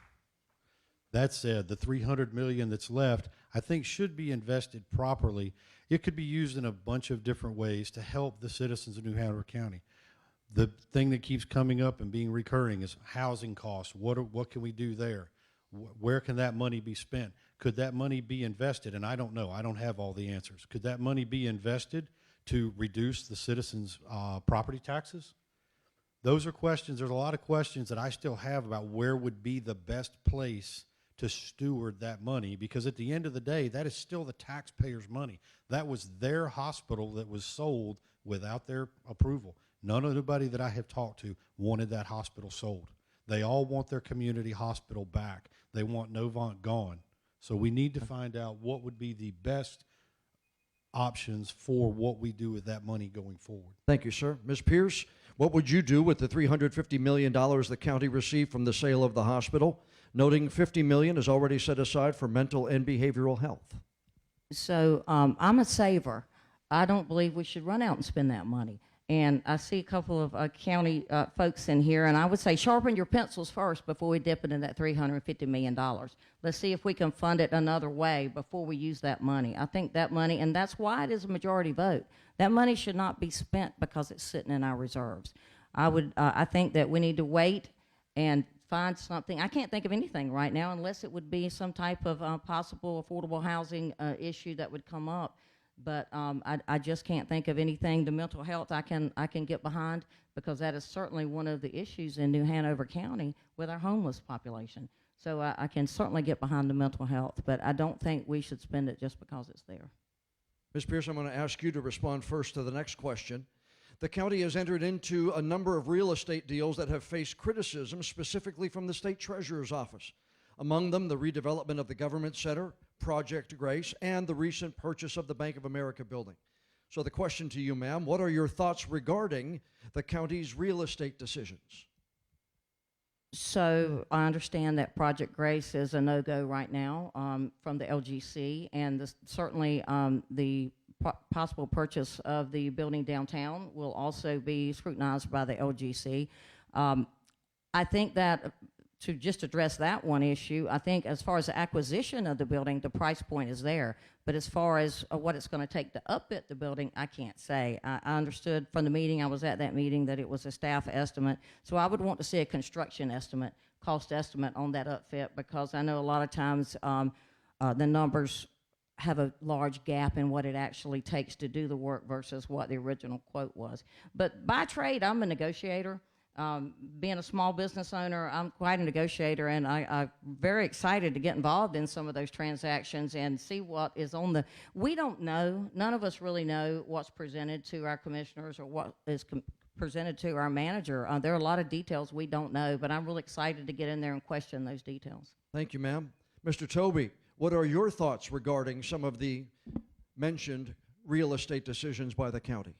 That said, the $300 million that's left, I think, should be invested properly. It could be used in a bunch of different ways to help the citizens of New Hanover County. The thing that keeps coming up and being recurring is housing costs. What can we do there? Where can that money be spent? Could that money be invested? And I don't know. I don't have all the answers. Could that money be invested to reduce the citizens' property taxes? Those are questions. There's a lot of questions that I still have about where would be the best place to steward that money, because at the end of the day, that is still the taxpayers' money. That was their hospital that was sold without their approval. Nobody that I have talked to wanted that hospital sold. They all want their community hospital back. They want Novant gone. So we need to find out what would be the best options for what we do with that money going forward. Thank you, sir. Ms. Pierce, what would you do with the $350 million the county received from the sale of the hospital, noting $50 million is already set aside for mental and behavioral health? So I'm a saver. I don't believe we should run out and spend that money. And I see a couple of county folks in here, and I would say sharpen your pencils first before we dip into that $350 million. Let's see if we can fund it another way before we use that money. I think that money, and that's why it is a majority vote, that money should not be spent because it's sitting in our reserves. I think that we need to wait and find something. I can't think of anything right now unless it would be some type of possible affordable housing issue that would come up. But I just can't think of anything. The mental health I can get behind, because that is certainly one of the issues in New Hanover County with our homeless population. So I can certainly get behind the mental health, but I don't think we should spend it just because it's there. Ms. Pierce, I'm going to ask you to respond first to the next question. The county has entered into a number of real estate deals that have faced criticism, specifically from the state treasurer's office. Among them, the redevelopment of the Government Center, Project Grace, and the recent purchase of the Bank of America building. So the question to you, ma'am, what are your thoughts regarding the county's real estate decisions? So I understand that Project Grace is a no-go right now from the LGC, and certainly the possible purchase of the building downtown will also be scrutinized by the LGC. I think that to just address that one issue, I think as far as the acquisition of the building, the price point is there. But as far as what it's going to take to upfit the building, I can't say. I understood from the meeting, I was at that meeting, that it was a staff estimate. So I would want to see a construction estimate, cost estimate on that upfit, because I know a lot of times the numbers have a large gap in what it actually takes to do the work versus what the original quote was. But by trade, I'm a negotiator. Being a small business owner, I'm quite a negotiator, and I'm very excited to get involved in some of those transactions and see what is on the. We don't know. None of us really know what's presented to our commissioners or what is presented to our manager. There are a lot of details we don't know, but I'm really excited to get in there and question those details. Thank you, ma'am. Mr. Toby, what are your thoughts regarding some of the mentioned real estate decisions by the county?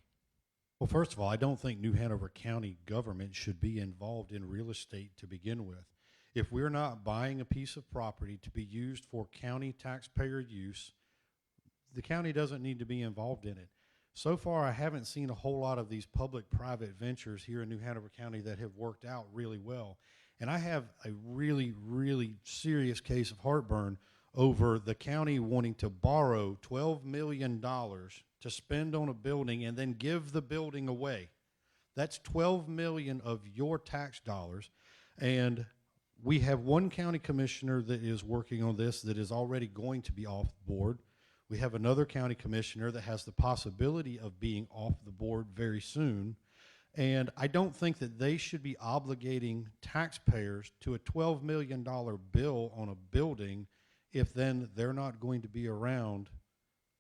Well, first of all, I don't think New Hanover County government should be involved in real estate to begin with. If we're not buying a piece of property to be used for county taxpayer use, the county doesn't need to be involved in it. So far, I haven't seen a whole lot of these public-private ventures here in New Hanover County that have worked out really well. And I have a really, really serious case of heartburn over the county wanting to borrow $12 million to spend on a building and then give the building away. That's $12 million of your tax dollars. And we have one county commissioner that is working on this that is already going to be off the board. We have another county commissioner that has the possibility of being off the board very soon. And I don't think that they should be obligating taxpayers to a $12 million bill on a building if then they're not going to be around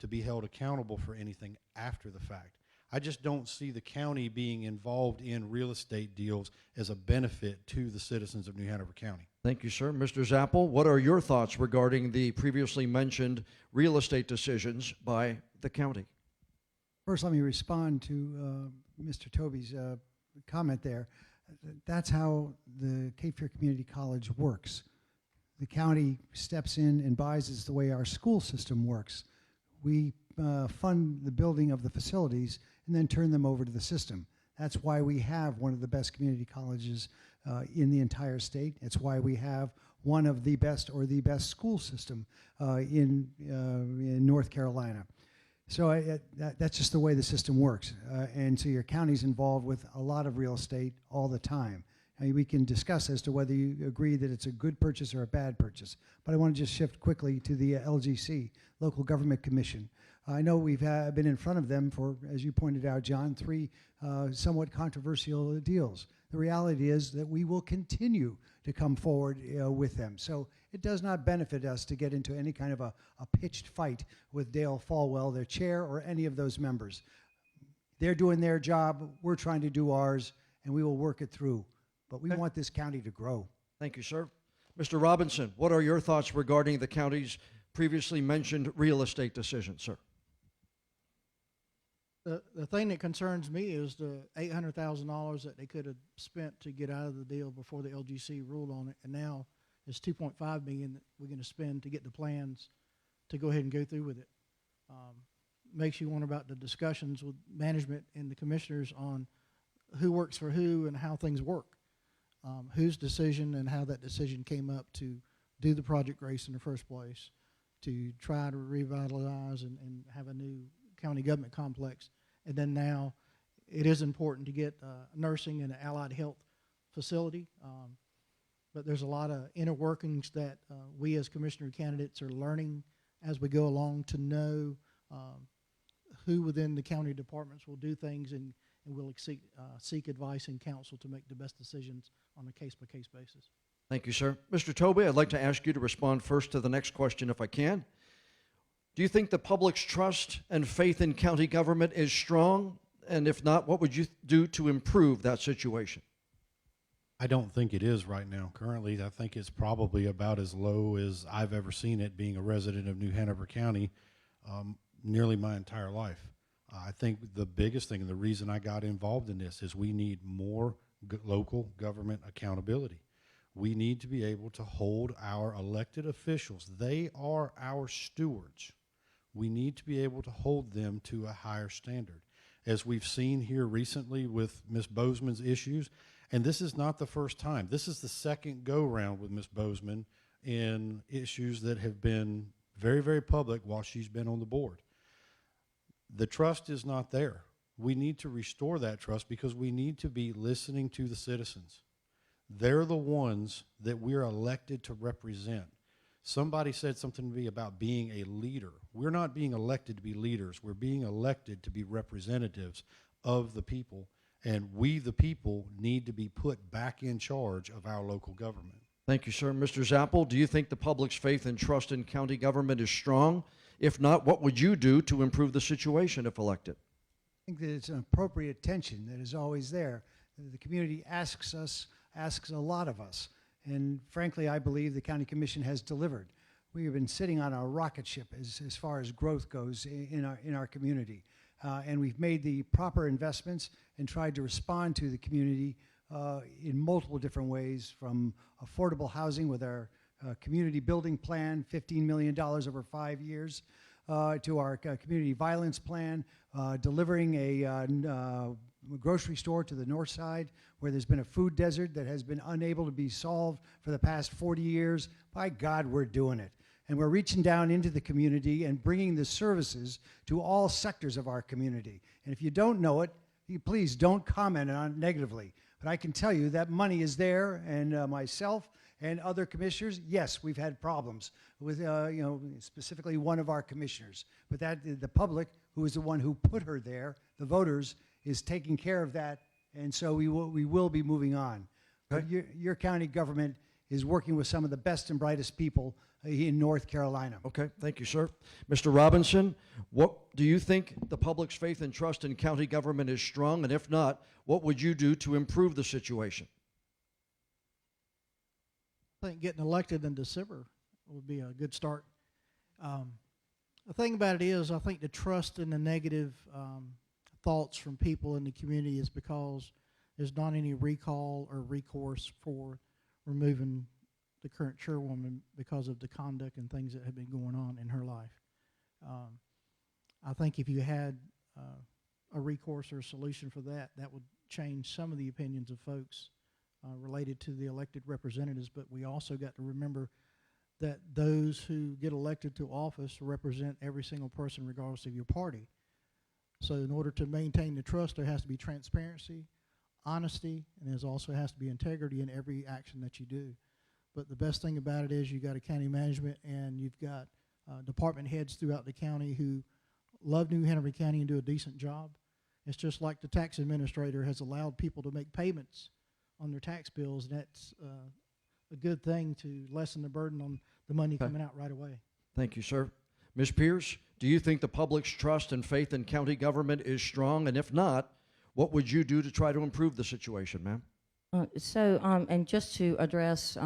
to be held accountable for anything after the fact. I just don't see the county being involved in real estate deals as a benefit to the citizens of New Hanover County. Thank you, sir. Mr. Zappel, what are your thoughts regarding the previously mentioned real estate decisions by the county? First, let me respond to Mr. Toby's comment there. That's how the Cape Fear Community College works. The county steps in and buys is the way our school system works. We fund the building of the facilities and then turn them over to the system. That's why we have one of the best community colleges in the entire state. It's why we have one of the best or the best school system in North Carolina. So that's just the way the system works. And so your county's involved with a lot of real estate all the time. I mean, we can discuss as to whether you agree that it's a good purchase or a bad purchase. But I want to just shift quickly to the LGC, Local Government Commission. I know we've been in front of them for, as you pointed out, John, 3 somewhat controversial deals. The reality is that we will continue to come forward with them. So it does not benefit us to get into any kind of a pitched fight with Dale Falwell, their chair, or any of those members. They're doing their job, we're trying to do ours, and we will work it through. But we want this county to grow. Thank you, sir. Mr. Robinson, what are your thoughts regarding the county's previously mentioned real estate decisions, sir? The thing that concerns me is the $800,000 that they could have spent to get out of the deal before the LGC ruled on it, and now it's $2.5 million that we're going to spend to get the plans to go ahead and go through with it. Makes you wonder about the discussions with management and the commissioners on who works for who and how things work. Whose decision and how that decision came up to do the Project Grace in the first place, to try to revitalize and have a new county government complex. And then now it is important to get nursing and an allied health facility. But there's a lot of inner workings that we as commissioner candidates are learning as we go along to know who within the county departments will do things and we'll seek advice and counsel to make the best decisions on a case-by-case basis. Thank you, sir. Mr. Toby, I'd like to ask you to respond first to the next question if I can. Do you think the public's trust and faith in county government is strong? And if not, what would you do to improve that situation? I don't think it is right now. Currently, I think it's probably about as low as I've ever seen it, being a resident of New Hanover County nearly my entire life. I think the biggest thing and the reason I got involved in this is we need more local government accountability. We need to be able to hold our elected officials. They are our stewards. We need to be able to hold them to a higher standard. As we've seen here recently with Ms. Bozeman's issues, And this is not the first time. This is the second go-round with Ms. Bozeman in issues that have been very, very public while she's been on the board. The trust is not there. We need to restore that trust because we need to be listening to the citizens. They're the ones that we're elected to represent. Somebody said something to me about being a leader. We're not being elected to be leaders. We're being elected to be representatives of the people, and we, the people, need to be put back in charge of our local government. Thank you, sir. Mr. Zappel, do you think the public's faith and trust in county government is strong? If not, what would you do to improve the situation if elected? I think that it's an appropriate tension that is always there. The community asks a lot of us. And frankly, I believe the county commission has delivered. We have been sitting on a rocket ship as far as growth goes in our community. And we've made the proper investments and tried to respond to the community in multiple different ways, from affordable housing with our community building plan, $15 million over 5 years, to our community violence plan, delivering a grocery store to the north side where there's been a food desert that has been unable to be solved for the past 40 years. By God, we're doing it. And we're reaching down into the community and bringing the services to all sectors of our community. And if you don't know it, you please don't comment on it negatively. But I can tell you that money is there, and myself and other commissioners, yes, we've had problems with, specifically one of our commissioners. But that the public, who is the one who put her there, the voters, is taking care of that, and so we will be moving on. But your county government is working with some of the best and brightest people in North Carolina. Okay, thank you, sir. Mr. Robinson, what do you think the public's faith and trust in county government is strong? And if not, what would you do to improve the situation? I think getting elected in December would be a good start. The thing about it is, I think the trust and the negative thoughts from people in the community is because there's not any recall or recourse for removing the current chairwoman because of the conduct and things that have been going on in her life. I think if you had a recourse or a solution for that, that would change some of the opinions of folks related to the elected representatives. But we also got to remember that those who get elected to office represent every single person regardless of your party. So in order to maintain the trust, there has to be transparency, honesty, and there also has to be integrity in every action that you do. But the best thing about it is you got a county management and you've got department heads throughout the county who love New Hanover County and do a decent job. It's just like the tax administrator has allowed people to make payments on their tax bills, and that's a good thing to lessen the burden on the money coming out right away. Thank you, sir. Ms. Pierce, do you think the public's trust and faith in county government is strong? And if not, what would you do to try to improve the situation, ma'am? And just to address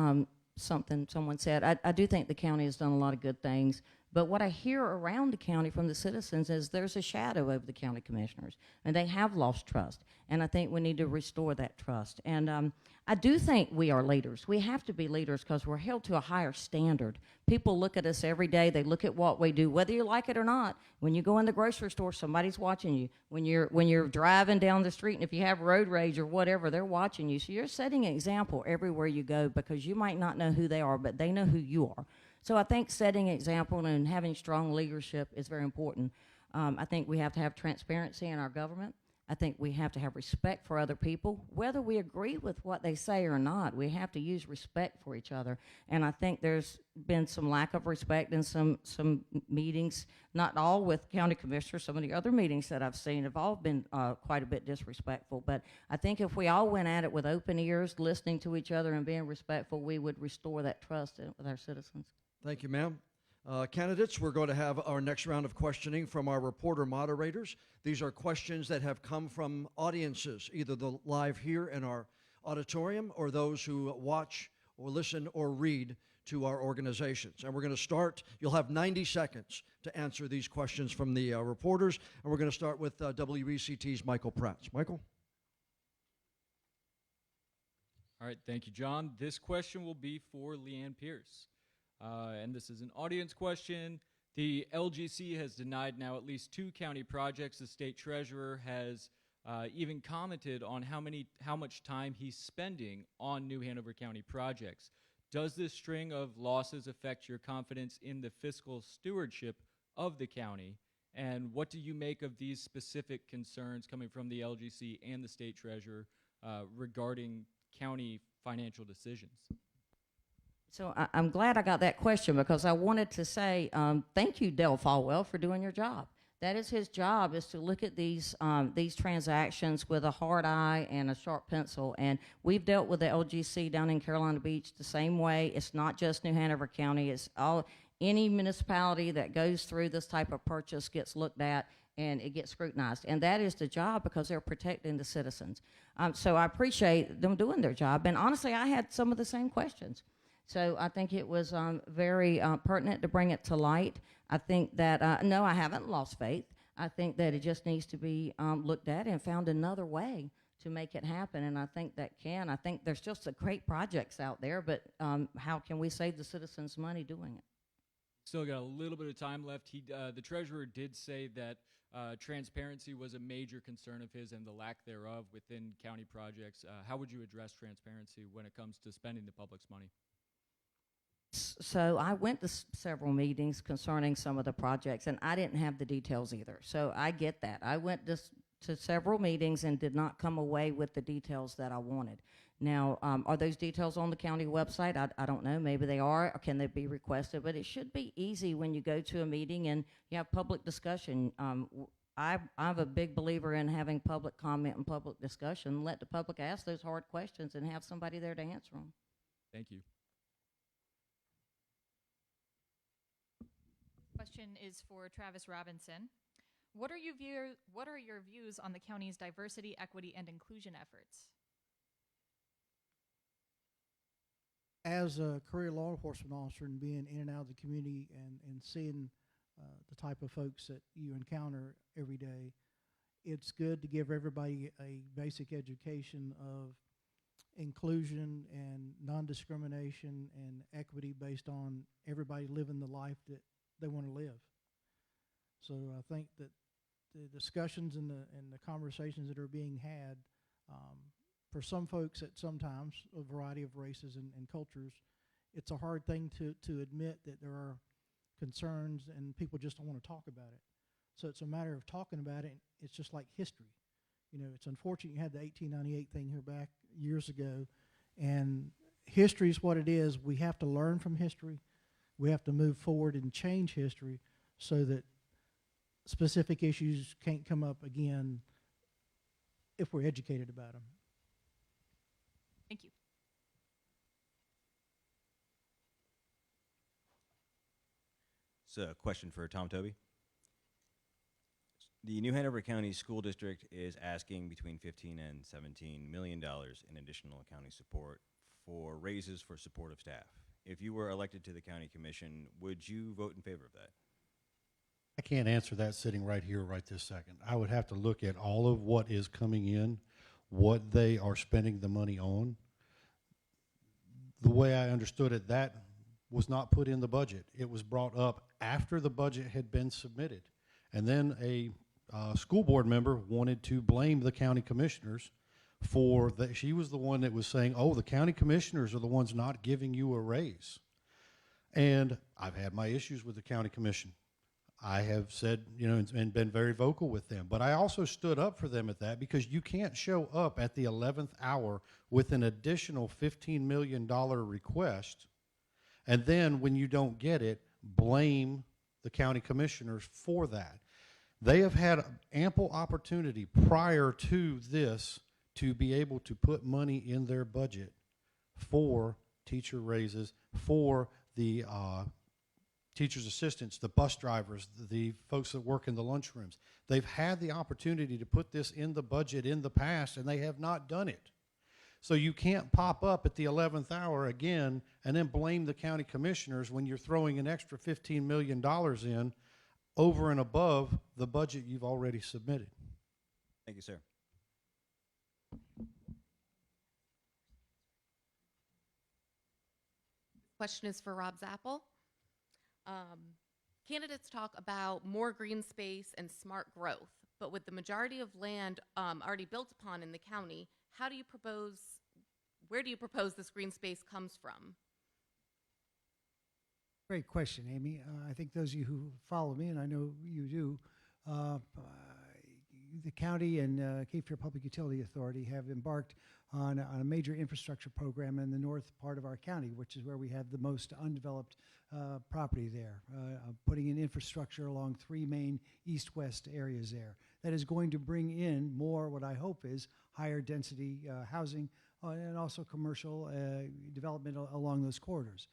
something someone said, I do think the county has done a lot of good things, but what I hear around the county from the citizens is there's a shadow over the county commissioners, and they have lost trust, and I think we need to restore that trust. And I do think we are leaders. We have to be leaders because we're held to a higher standard. People look at us every day. They look at what we do, whether you like it or not. When you go in the grocery store, somebody's watching you. When you're driving down the street, and if you have road rage or whatever, they're watching you. So you're setting an example everywhere you go because you might not know who they are, but they know who you are. So I think setting an example and having strong leadership is very important. I think we have to have transparency in our government. I think we have to have respect for other people. Whether we agree with what they say or not, we have to use respect for each other. And I think there's been some lack of respect in some meetings, not all with county commissioners. Some of the other meetings that I've seen have all been quite a bit disrespectful. But I think if we all went at it with open ears, listening to each other and being respectful, we would restore that trust with our citizens. Thank you, ma'am. Candidates, we're going to have our next round of questioning from our reporter moderators. These are questions that have come from audiences, either the live here in our auditorium or those who watch or listen or read to our organizations. And we're going to start, you'll have 90 seconds to answer these questions from the reporters, and we're going to start with WECT's Michael Praats. Michael? All right, thank you, John. This question will be for Leanne Pierce. And this is an audience question. The LGC has denied now at least 2 county projects. The state treasurer has even commented on how much time he's spending on New Hanover County projects. Does this string of losses affect your confidence in the fiscal stewardship of the county? And what do you make of these specific concerns coming from the LGC and the state treasurer regarding county financial decisions? So I'm glad I got that question, because I wanted to say thank you, Dale Falwell, for doing your job. That is his job, is to look at these transactions with a hard eye and a sharp pencil. And we've dealt with the LGC down in Carolina Beach the same way. It's not just New Hanover County. It's any municipality that goes through this type of purchase gets looked at and it gets scrutinized. And that is the job, because they're protecting the citizens. So I appreciate them doing their job. And honestly, I had some of the same questions. So I think it was very pertinent to bring it to light. I think that, no, I haven't lost faith. I think that it just needs to be looked at and found another way to make it happen, and I think that can. I think there's just some great projects out there, but how can we save the citizens money doing it? Still got a little bit of time left. The treasurer did say that transparency was a major concern of his and the lack thereof within county projects. How would you address transparency when it comes to spending the public's money? So I went to several meetings concerning some of the projects, and I didn't have the details either. So I get that. I went to several meetings and did not come away with the details that I wanted. Now, are those details on the county website? I don't know. Maybe they are, or can they be requested? But it should be easy when you go to a meeting and you have public discussion. I'm a big believer in having public comment and public discussion. Let the public ask those hard questions and have somebody there to answer them. Thank you. Question is for Travis Robinson. What are your views on the county's diversity, equity, and inclusion efforts? As a career law enforcement officer and being in and out of the community and seeing the type of folks that you encounter every day, it's good to give everybody a basic education of inclusion and non-discrimination and equity based on everybody living the life that they want to live. So I think that the discussions and the conversations that are being had, for some folks at sometimes a variety of races and cultures, it's a hard thing to admit that there are concerns and people just don't want to talk about it. So it's a matter of talking about it. It's just like history. You know, it's unfortunate you had the 1898 thing here back years ago, and history is what it is. We have to learn from history. We have to move forward and change history so that specific issues can't come up again if we're educated about them. Thank you. So, a question for Tom Toby. The New Hanover County School District is asking between $15 and $17 million in additional county support for raises for supportive staff. If you were elected to the county commission, would you vote in favor of that? I can't answer that sitting right here, right this second. I would have to look at all of what is coming in, what they are spending the money on. The way I understood it, that was not put in the budget. It was brought up after the budget had been submitted. And then a school board member wanted to blame the county commissioners for that. She was the one that was saying, oh, the county commissioners are the ones not giving you a raise. And I've had my issues with the county commission. I have said, you know, and been very vocal with them. But I also stood up for them at that, because you can't show up at the 11th hour with an additional $15 million request, and then when you don't get it, blame the county commissioners for that. They have had ample opportunity prior to this to be able to put money in their budget for teacher raises, for the teachers' assistants, the bus drivers, the folks that work in the lunchrooms. They've had the opportunity to put this in the budget in the past, and they have not done it. So you can't pop up at the 11th hour again and then blame the county commissioners when you're throwing an extra $15 million in over and above the budget you've already submitted. Thank you, sir. Question is for Rob Zappel. Candidates talk about more green space and smart growth. but with the majority of land already built upon in the county, where do you propose this green space comes from? Great question, Amy. I think those of you who follow me, and I know you do, the county and Cape Fear Public Utility Authority have embarked on a major infrastructure program in the north part of our county, which is where we have the most undeveloped property there, putting in infrastructure along 3 main east-west areas there. That is going to bring in more, what I hope is, higher density housing and also commercial development along those corridors.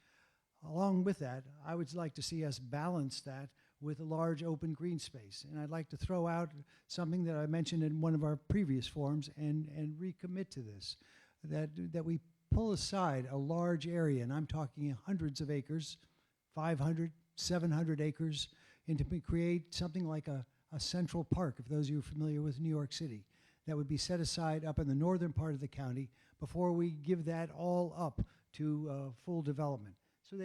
Along with that, I would like to see us balance that with a large open green space. And I'd like to throw out something that I mentioned in one of our previous forums and recommit to this, that we pull aside a large area, and I'm talking hundreds of acres, 500, 700 acres, and to create something like a central park, if those of you are familiar with New York City, that would be set aside up in the northern part of the county before we give that all up to full development. So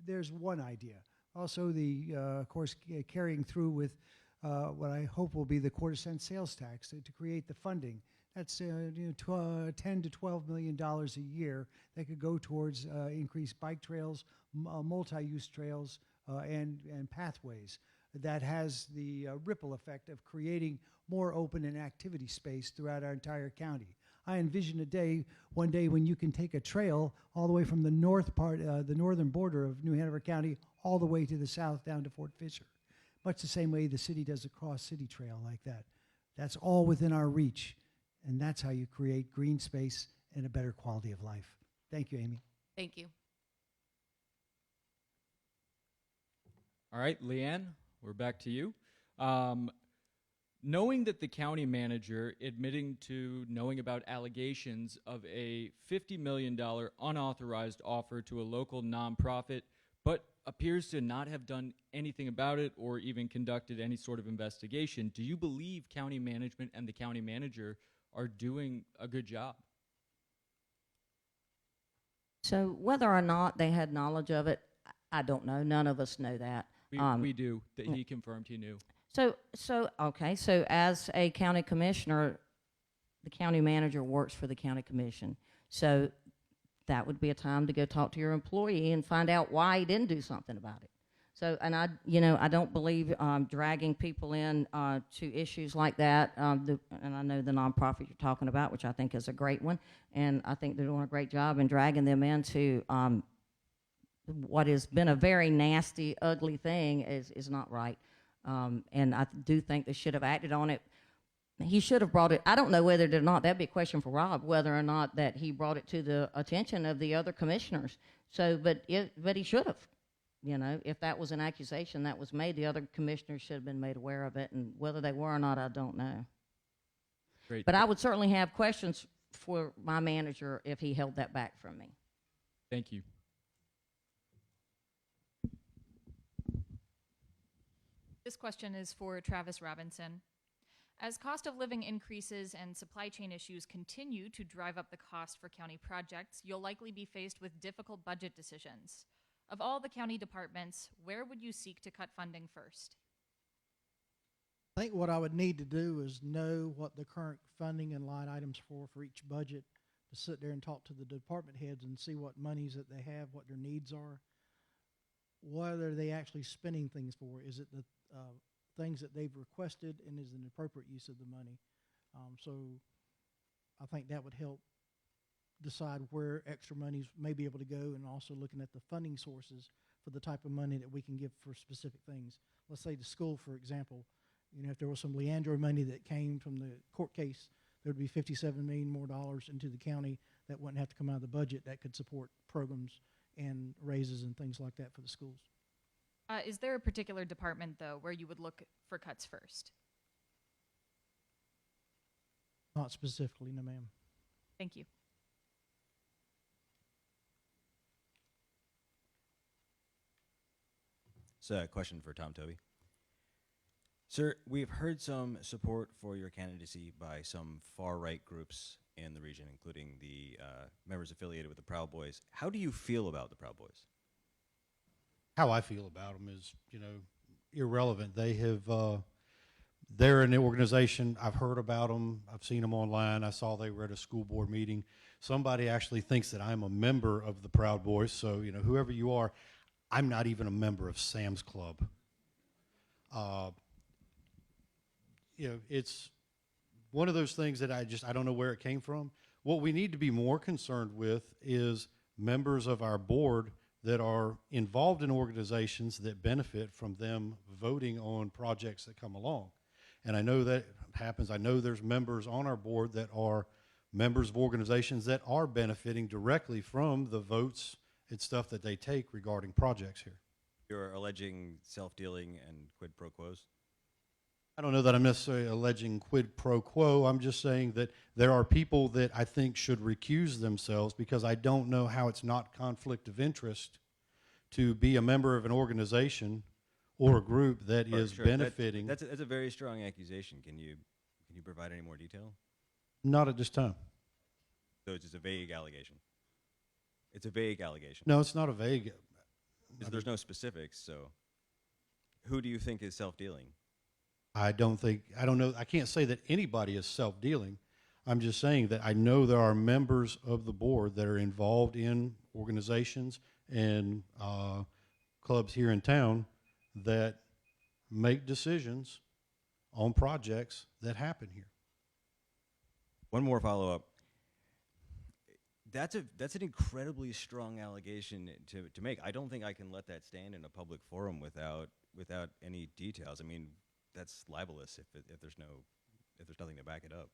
there's one idea. Also, of course, carrying through with what I hope will be the quarter-cent sales tax to create the funding. That's $10 to $12 million a year that could go towards increased bike trails, multi-use trails, and pathways. That has the ripple effect of creating more open and activity space throughout our entire county. I envision one day when you can take a trail all the way from the the northern border of New Hanover County, all the way to the south down to Fort Fisher. Much the same way the city does a cross-city trail like that. That's all within our reach, and that's how you create green space and a better quality of life. Thank you, Amy. Thank you. All right, Leanne, we're back to you. Knowing that the county manager admitting to knowing about allegations of a $50 million unauthorized offer to a local nonprofit, but appears to not have done anything about it or even conducted any sort of investigation, do you believe county management and the county manager are doing a good job? So whether or not they had knowledge of it, I don't know. None of us know that. We do. That he confirmed he knew. Okay, so as a county commissioner, the county manager works for the county commission. So that would be a time to go talk to your employee and find out why he didn't do something about it. So, and I don't believe dragging people in to issues like that. And I know the nonprofit you're talking about, which I think is a great one, and I think they're doing a great job in dragging them into what has been a very nasty, ugly thing is not right. And I do think they should have acted on it. He should have brought it. I don't know whether or not, that'd be a question for Rob, whether or not that he brought it to the attention of the other commissioners. So, but he should have. If that was an accusation that was made, the other commissioners should have been made aware of it, and whether they were or not, I don't know. Great. But I would certainly have questions for my manager if he held that back from me. Thank you. This question is for Travis Robinson. As cost of living increases and supply chain issues continue to drive up the cost for county projects, you'll likely be faced with difficult budget decisions. Of all the county departments, where would you seek to cut funding first? I think what I would need to do is know what the current funding and line items for each budget, to sit there and talk to the department heads and see what monies that they have, what their needs are. What are they actually spending things for? Is it the things that they've requested, and is it an appropriate use of the money? So I think that would help decide where extra monies may be able to go, and also looking at the funding sources for the type of money that we can give for specific things. Let's say the school, for example, if there was some Leandro money that came from the court case, there would be $57 million more into the county that wouldn't have to come out of the budget, that could support programs and raises and things like that for the schools. Is there a particular department, though, where you would look for cuts first? Not specifically, no ma'am. Thank you. So, a question for Tom Toby. Sir, we've heard some support for your candidacy by some far-right groups in the region, including the members affiliated with the Proud Boys. How do you feel about the Proud Boys? How I feel about them is, irrelevant. They have they're an organization, I've heard about them, I've seen them online, I saw they were at a school board meeting. Somebody actually thinks that I'm a member of the Proud Boys, so, you know, whoever you are, I'm not even a member of Sam's Club. You know, it's one of those things that I don't know where it came from. What we need to be more concerned with is members of our board that are involved in organizations that benefit from them voting on projects that come along. And I know that happens. I know there's members on our board that are members of organizations that are benefiting directly from the votes and stuff that they take regarding projects here. You're alleging self-dealing and quid pro quos? I don't know that I'm necessarily alleging quid pro quo. I'm just saying that there are people that I think should recuse themselves, because I don't know how it's not conflict of interest to be a member of an organization or a group that is Sure, benefiting. That's a very strong accusation. Can you provide any more detail? Not at this time. So it's just a vague allegation. It's a vague allegation. No, it's not a vague. There's no specifics. So who do you think is self-dealing? I don't know. I can't say that anybody is self-dealing. I'm just saying that I know there are members of the board that are involved in organizations and clubs here in town that make decisions on projects that happen here. One more follow-up. That's an incredibly strong allegation to make. I don't think I can let that stand in a public forum without any details. I mean, that's libelous if there's nothing to back it up.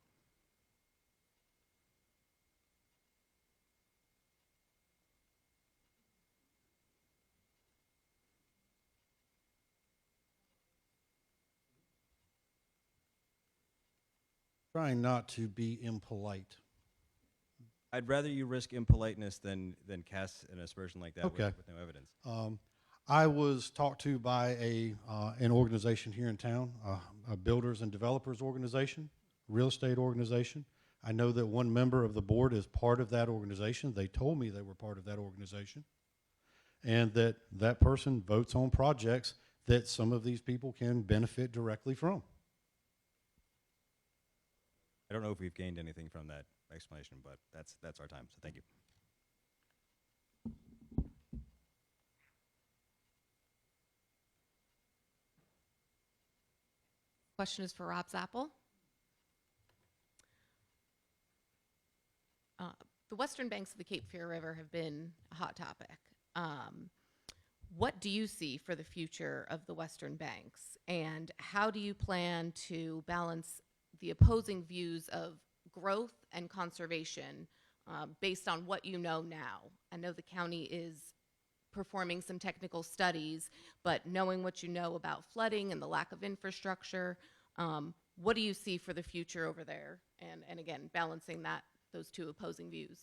Trying not to be impolite. I'd rather you risk impoliteness than cast an aspersion like that Okay. with no evidence. I was talked to by an organization here in town, a builders and developers organization, real estate organization. I know that one member of the board is part of that organization. They told me they were part of that organization, and that person votes on projects that some of these people can benefit directly from. I don't know if we've gained anything from that explanation, but that's our time. So thank you. Question is for Rob Zappel. The western banks of the Cape Fear River have been a hot topic. What do you see for the future of the western banks, and how do you plan to balance the opposing views of growth and conservation based on what you know now? I know the county is performing some technical studies, but knowing what you know about flooding and the lack of infrastructure, what do you see for the future over there? And again, balancing those two opposing views.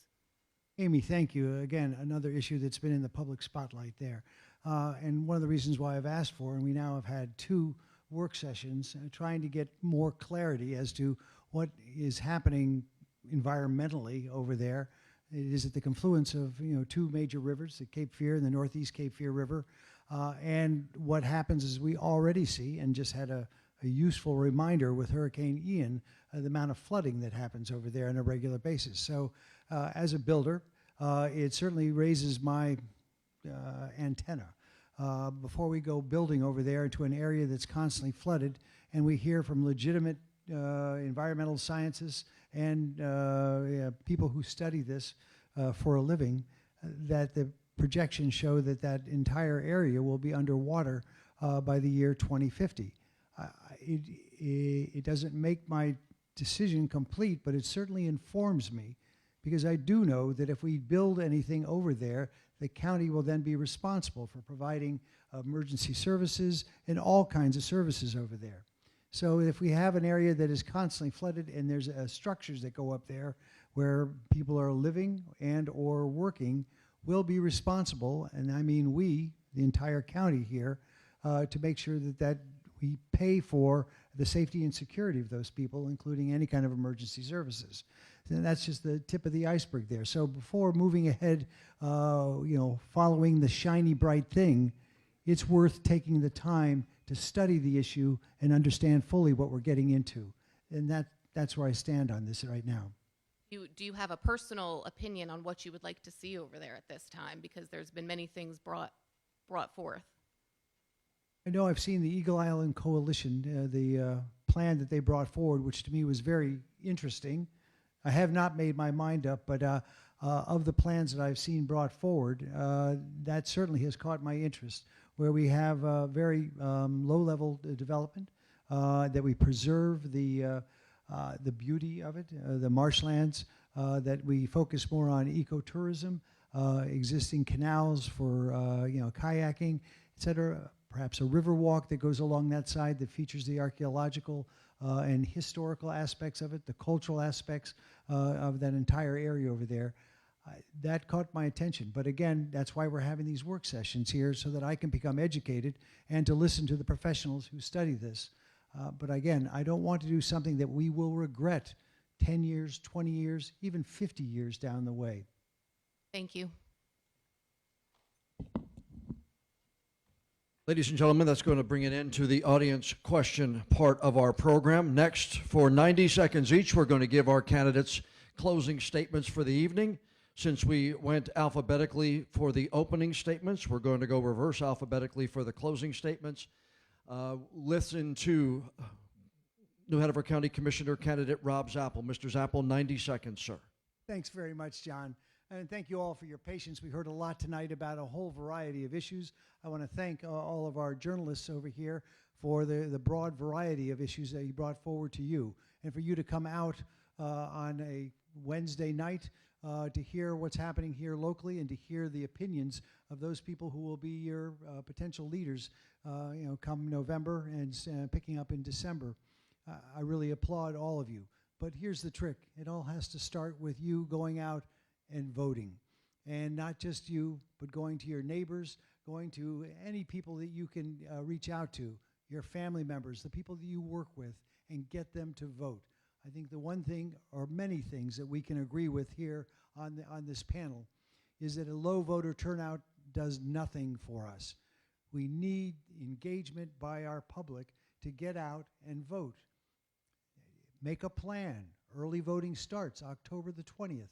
Amy, thank you. Again, another issue that's been in the public spotlight there. And one of the reasons why I've asked for, and we now have had 2 work sessions trying to get more clarity as to what is happening environmentally over there. It is at the confluence of 2 major rivers, the Cape Fear and the Northeast Cape Fear River. And what happens is we already see, and just had a useful reminder with Hurricane Ian, the amount of flooding that happens over there on a regular basis. So as a builder, it certainly raises my antenna. Before we go building over there into an area that's constantly flooded, and we hear from legitimate environmental scientists and people who study this for a living, that the projections show that that entire area will be underwater by the year 2050. It doesn't make my decision complete, but it certainly informs me, because I do know that if we build anything over there, the county will then be responsible for providing emergency services and all kinds of services over there. So if we have an area that is constantly flooded, and there's structures that go up there where people are living and or working, we'll be responsible, and I mean we, the entire county here, to make sure that we pay for the safety and security of those people, including any kind of emergency services. And that's just the tip of the iceberg there. So before moving ahead, following the shiny, bright thing, it's worth taking the time to study the issue and understand fully what we're getting into. And that's where I stand on this right now. Do you have a personal opinion on what you would like to see over there at this time? Because there's been many things brought forth. I know I've seen the Eagle Island Coalition, the plan that they brought forward, which to me was very interesting. I have not made my mind up, but of the plans that I've seen brought forward, that certainly has caught my interest, where we have very low-level development, that we preserve the beauty of it, the marshlands, that we focus more on ecotourism, existing canals for kayaking, et cetera. Perhaps a river walk that goes along that side that features the archaeological and historical aspects of it, the cultural aspects of that entire area over there. That caught my attention. But again, that's why we're having these work sessions here, so that I can become educated and to listen to the professionals who study this. But again, I don't want to do something that we will regret 10 years, 20 years, even 50 years down the way. Thank you. Ladies and gentlemen, that's going to bring an end to the audience question part of our program. Next, for 90 seconds each, we're going to give our candidates closing statements for the evening. Since we went alphabetically for the opening statements, we're going to go reverse alphabetically for the closing statements. Listen to New Hanover County Commissioner candidate Rob Zappel. Mr. Zappel, 90 seconds, sir. Thanks very much, John. And thank you all for your patience. We heard a lot tonight about a whole variety of issues. I want to thank all of our journalists over here for the broad variety of issues that he brought forward to you. And for you to come out on a Wednesday night to hear what's happening here locally and to hear the opinions of those people who will be your potential leaders come November and picking up in December. I really applaud all of you. But here's the trick. It all has to start with you going out and voting. And not just you, but going to your neighbors, going to any people that you can reach out to, your family members, the people that you work with, and get them to vote. I think the one thing, or many things, that we can agree with here on this panel is that a low voter turnout does nothing for us. We need engagement by our public to get out and vote. Make a plan. Early voting starts October the 20th.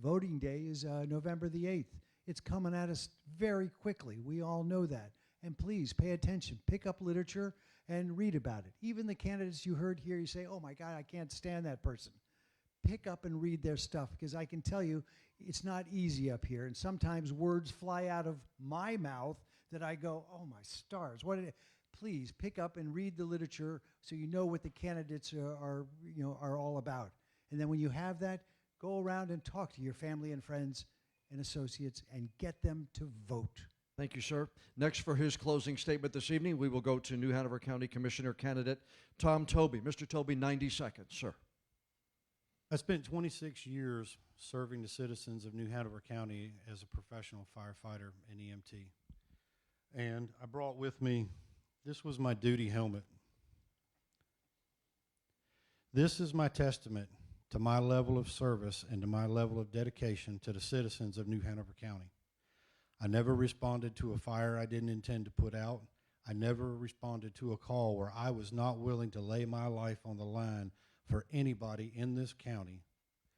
Voting day is November the 8th. It's coming at us very quickly. We all know that. And please pay attention. Pick up literature and read about it. Even the candidates you heard here, you say, oh my God, I can't stand that person. Pick up and read their stuff, because I can tell you it's not easy up here. And sometimes words fly out of my mouth that I go, oh my stars. Please pick up and read the literature so you know what the candidates are all about. And then when you have that, go around and talk to your family and friends and associates and get them to vote. Thank you, sir. Next, for his closing statement this evening, we will go to New Hanover County Commissioner candidate Tom Toby. Mr. Toby, 90 seconds, sir. I spent 26 years serving the citizens of New Hanover County as a professional firefighter and EMT. And I brought with me, this was my duty helmet. This is my testament to my level of service and to my level of dedication to the citizens of New Hanover County. I never responded to a fire I didn't intend to put out. I never responded to a call where I was not willing to lay my life on the line for anybody in this county,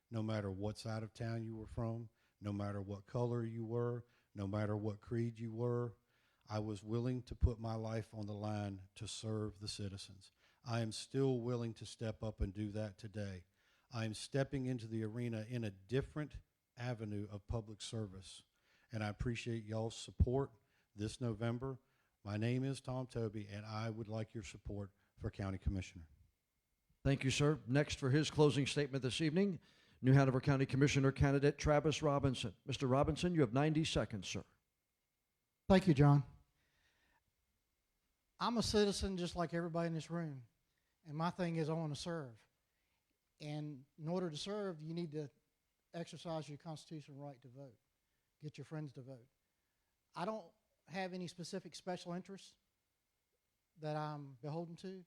no matter what side of town you were from, no matter what color you were, no matter what creed you were. I was willing to put my life on the line to serve the citizens. I am still willing to step up and do that today. I am stepping into the arena in a different avenue of public service, and I appreciate y'all's support this November. My name is Tom Toby, and I would like your support for County Commissioner. Thank you, sir. Next, for his closing statement this evening, New Hanover County Commissioner candidate Travis Robinson. Mr. Robinson, you have 90 seconds, sir. Thank you, John. I'm a citizen just like everybody in this room, and my thing is I want to serve. And in order to serve, you need to exercise your constitutional right to vote. Get your friends to vote. I don't have any specific special interests that I'm beholden to,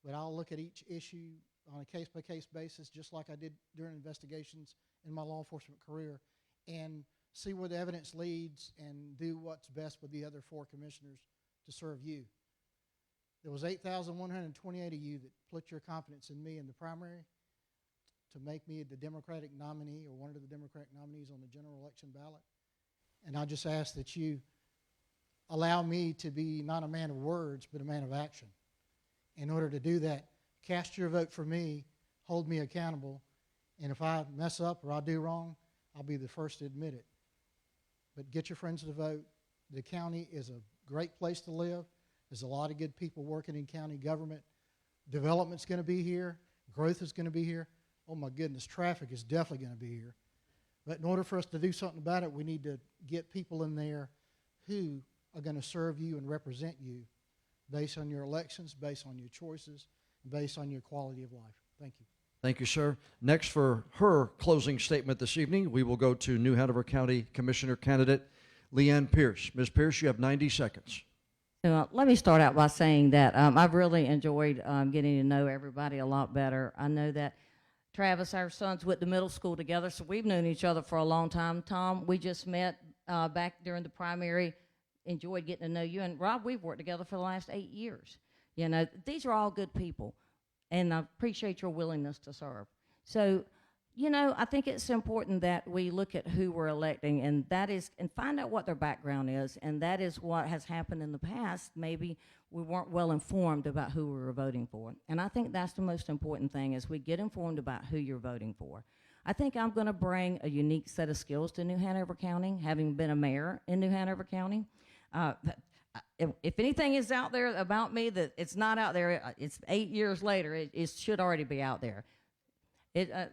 but I'll look at each issue on a case-by-case basis, just like I did during investigations in my law enforcement career, and see where the evidence leads and do what's best with the other four commissioners to serve you. There was 8,128 of you that put your confidence in me in the primary to make me the Democratic nominee or one of the Democratic nominees on the general election ballot. And I just ask that you allow me to be not a man of words, but a man of action. In order to do that, cast your vote for me, hold me accountable, and if I mess up or I do wrong, I'll be the first to admit it. But get your friends to vote. The county is a great place to live. There's a lot of good people working in county government. Development's going to be here. Growth is going to be here. Oh my goodness, traffic is definitely going to be here. But in order for us to do something about it, we need to get people in there who are going to serve you and represent you based on your elections, based on your choices, based on your quality of life. Thank you. Thank you, sir. Next, for her closing statement this evening, we will go to New Hanover County Commissioner candidate Leanne Pierce. Ms. Pierce, you have 90 seconds. Let me start out by saying that I've really enjoyed getting to know everybody a lot better. I know that Travis, our sons, went to middle school together, so we've known each other for a long time. Tom, we just met back during the primary, enjoyed getting to know you. And Rob, we've worked together for the last 8 years. You know, these are all good people, and I appreciate your willingness to serve. So, you know, I think it's important that we look at who we're electing, and that is, and find out what their background is, and that is what has happened in the past. Maybe we weren't well informed about who we were voting for, and I think that's the most important thing, is we get informed about who you're voting for. I think I'm going to bring a unique set of skills to New Hanover County, having been a mayor in New Hanover County. If anything is out there about me that it's not out there, it's 8 years later, it should already be out there.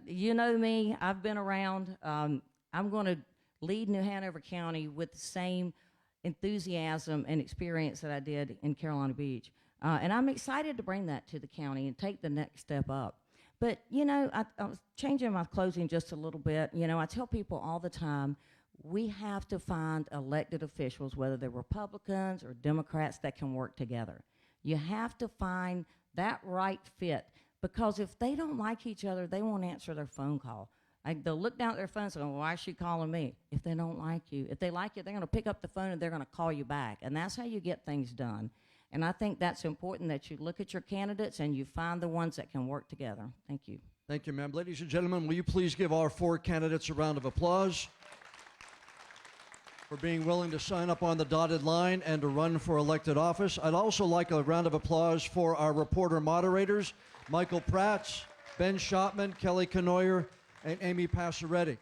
You know me, I've been around. I'm going to lead New Hanover County with the same enthusiasm and experience that I did in Carolina Beach. And I'm excited to bring that to the county and take the next step up. But, you know, I was changing my closing just a little bit. You know, I tell people all the time, we have to find elected officials, whether they're Republicans or Democrats, that can work together. You have to find that right fit. Because if they don't like each other, they won't answer their phone call. Like, they'll look down at their phone and say, well, why is she calling me? If they don't like you. If they like you, they're going to pick up the phone and they're going to call you back. And that's how you get things done. And I think that's important, that you look at your candidates and you find the ones that can work together. Thank you. Thank you, ma'am. Ladies and gentlemen, will you please give our 4 candidates a round of applause for being willing to sign up on the dotted line and to run for elected office. I'd also like a round of applause for our reporter moderators, Michael Praats, Ben Schachtman, Kelly Kenoyer, and Amy Passaretti.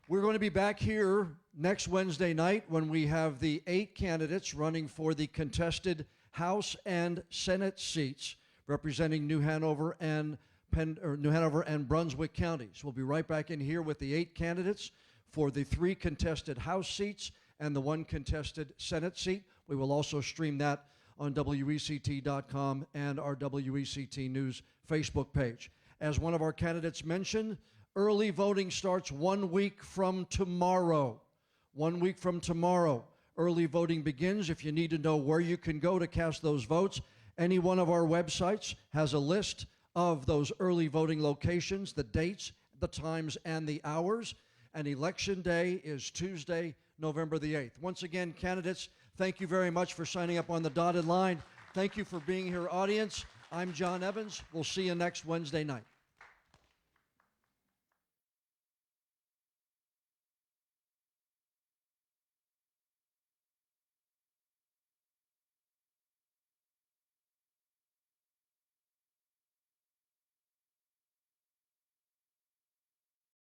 We're going to be back here next Wednesday night when we have the 8 candidates running for the contested House and Senate seats representing New Hanover and Brunswick counties. We'll be right back in here with the 8 candidates for the 3 contested House seats and the 1 contested Senate seat. We will also stream that on WECT.com and our WECT News Facebook page. As one of our candidates mentioned, early voting starts 1 week from tomorrow. 1 week from tomorrow, early voting begins. If you need to know where you can go to cast those votes, any one of our websites has a list of those early voting locations, the dates, the times, and the hours. And Election Day is Tuesday, November the 8th. Once again, candidates, thank you very much for signing up on the dotted line. Thank you for being here, audience. I'm John Evans. We'll see you next Wednesday night.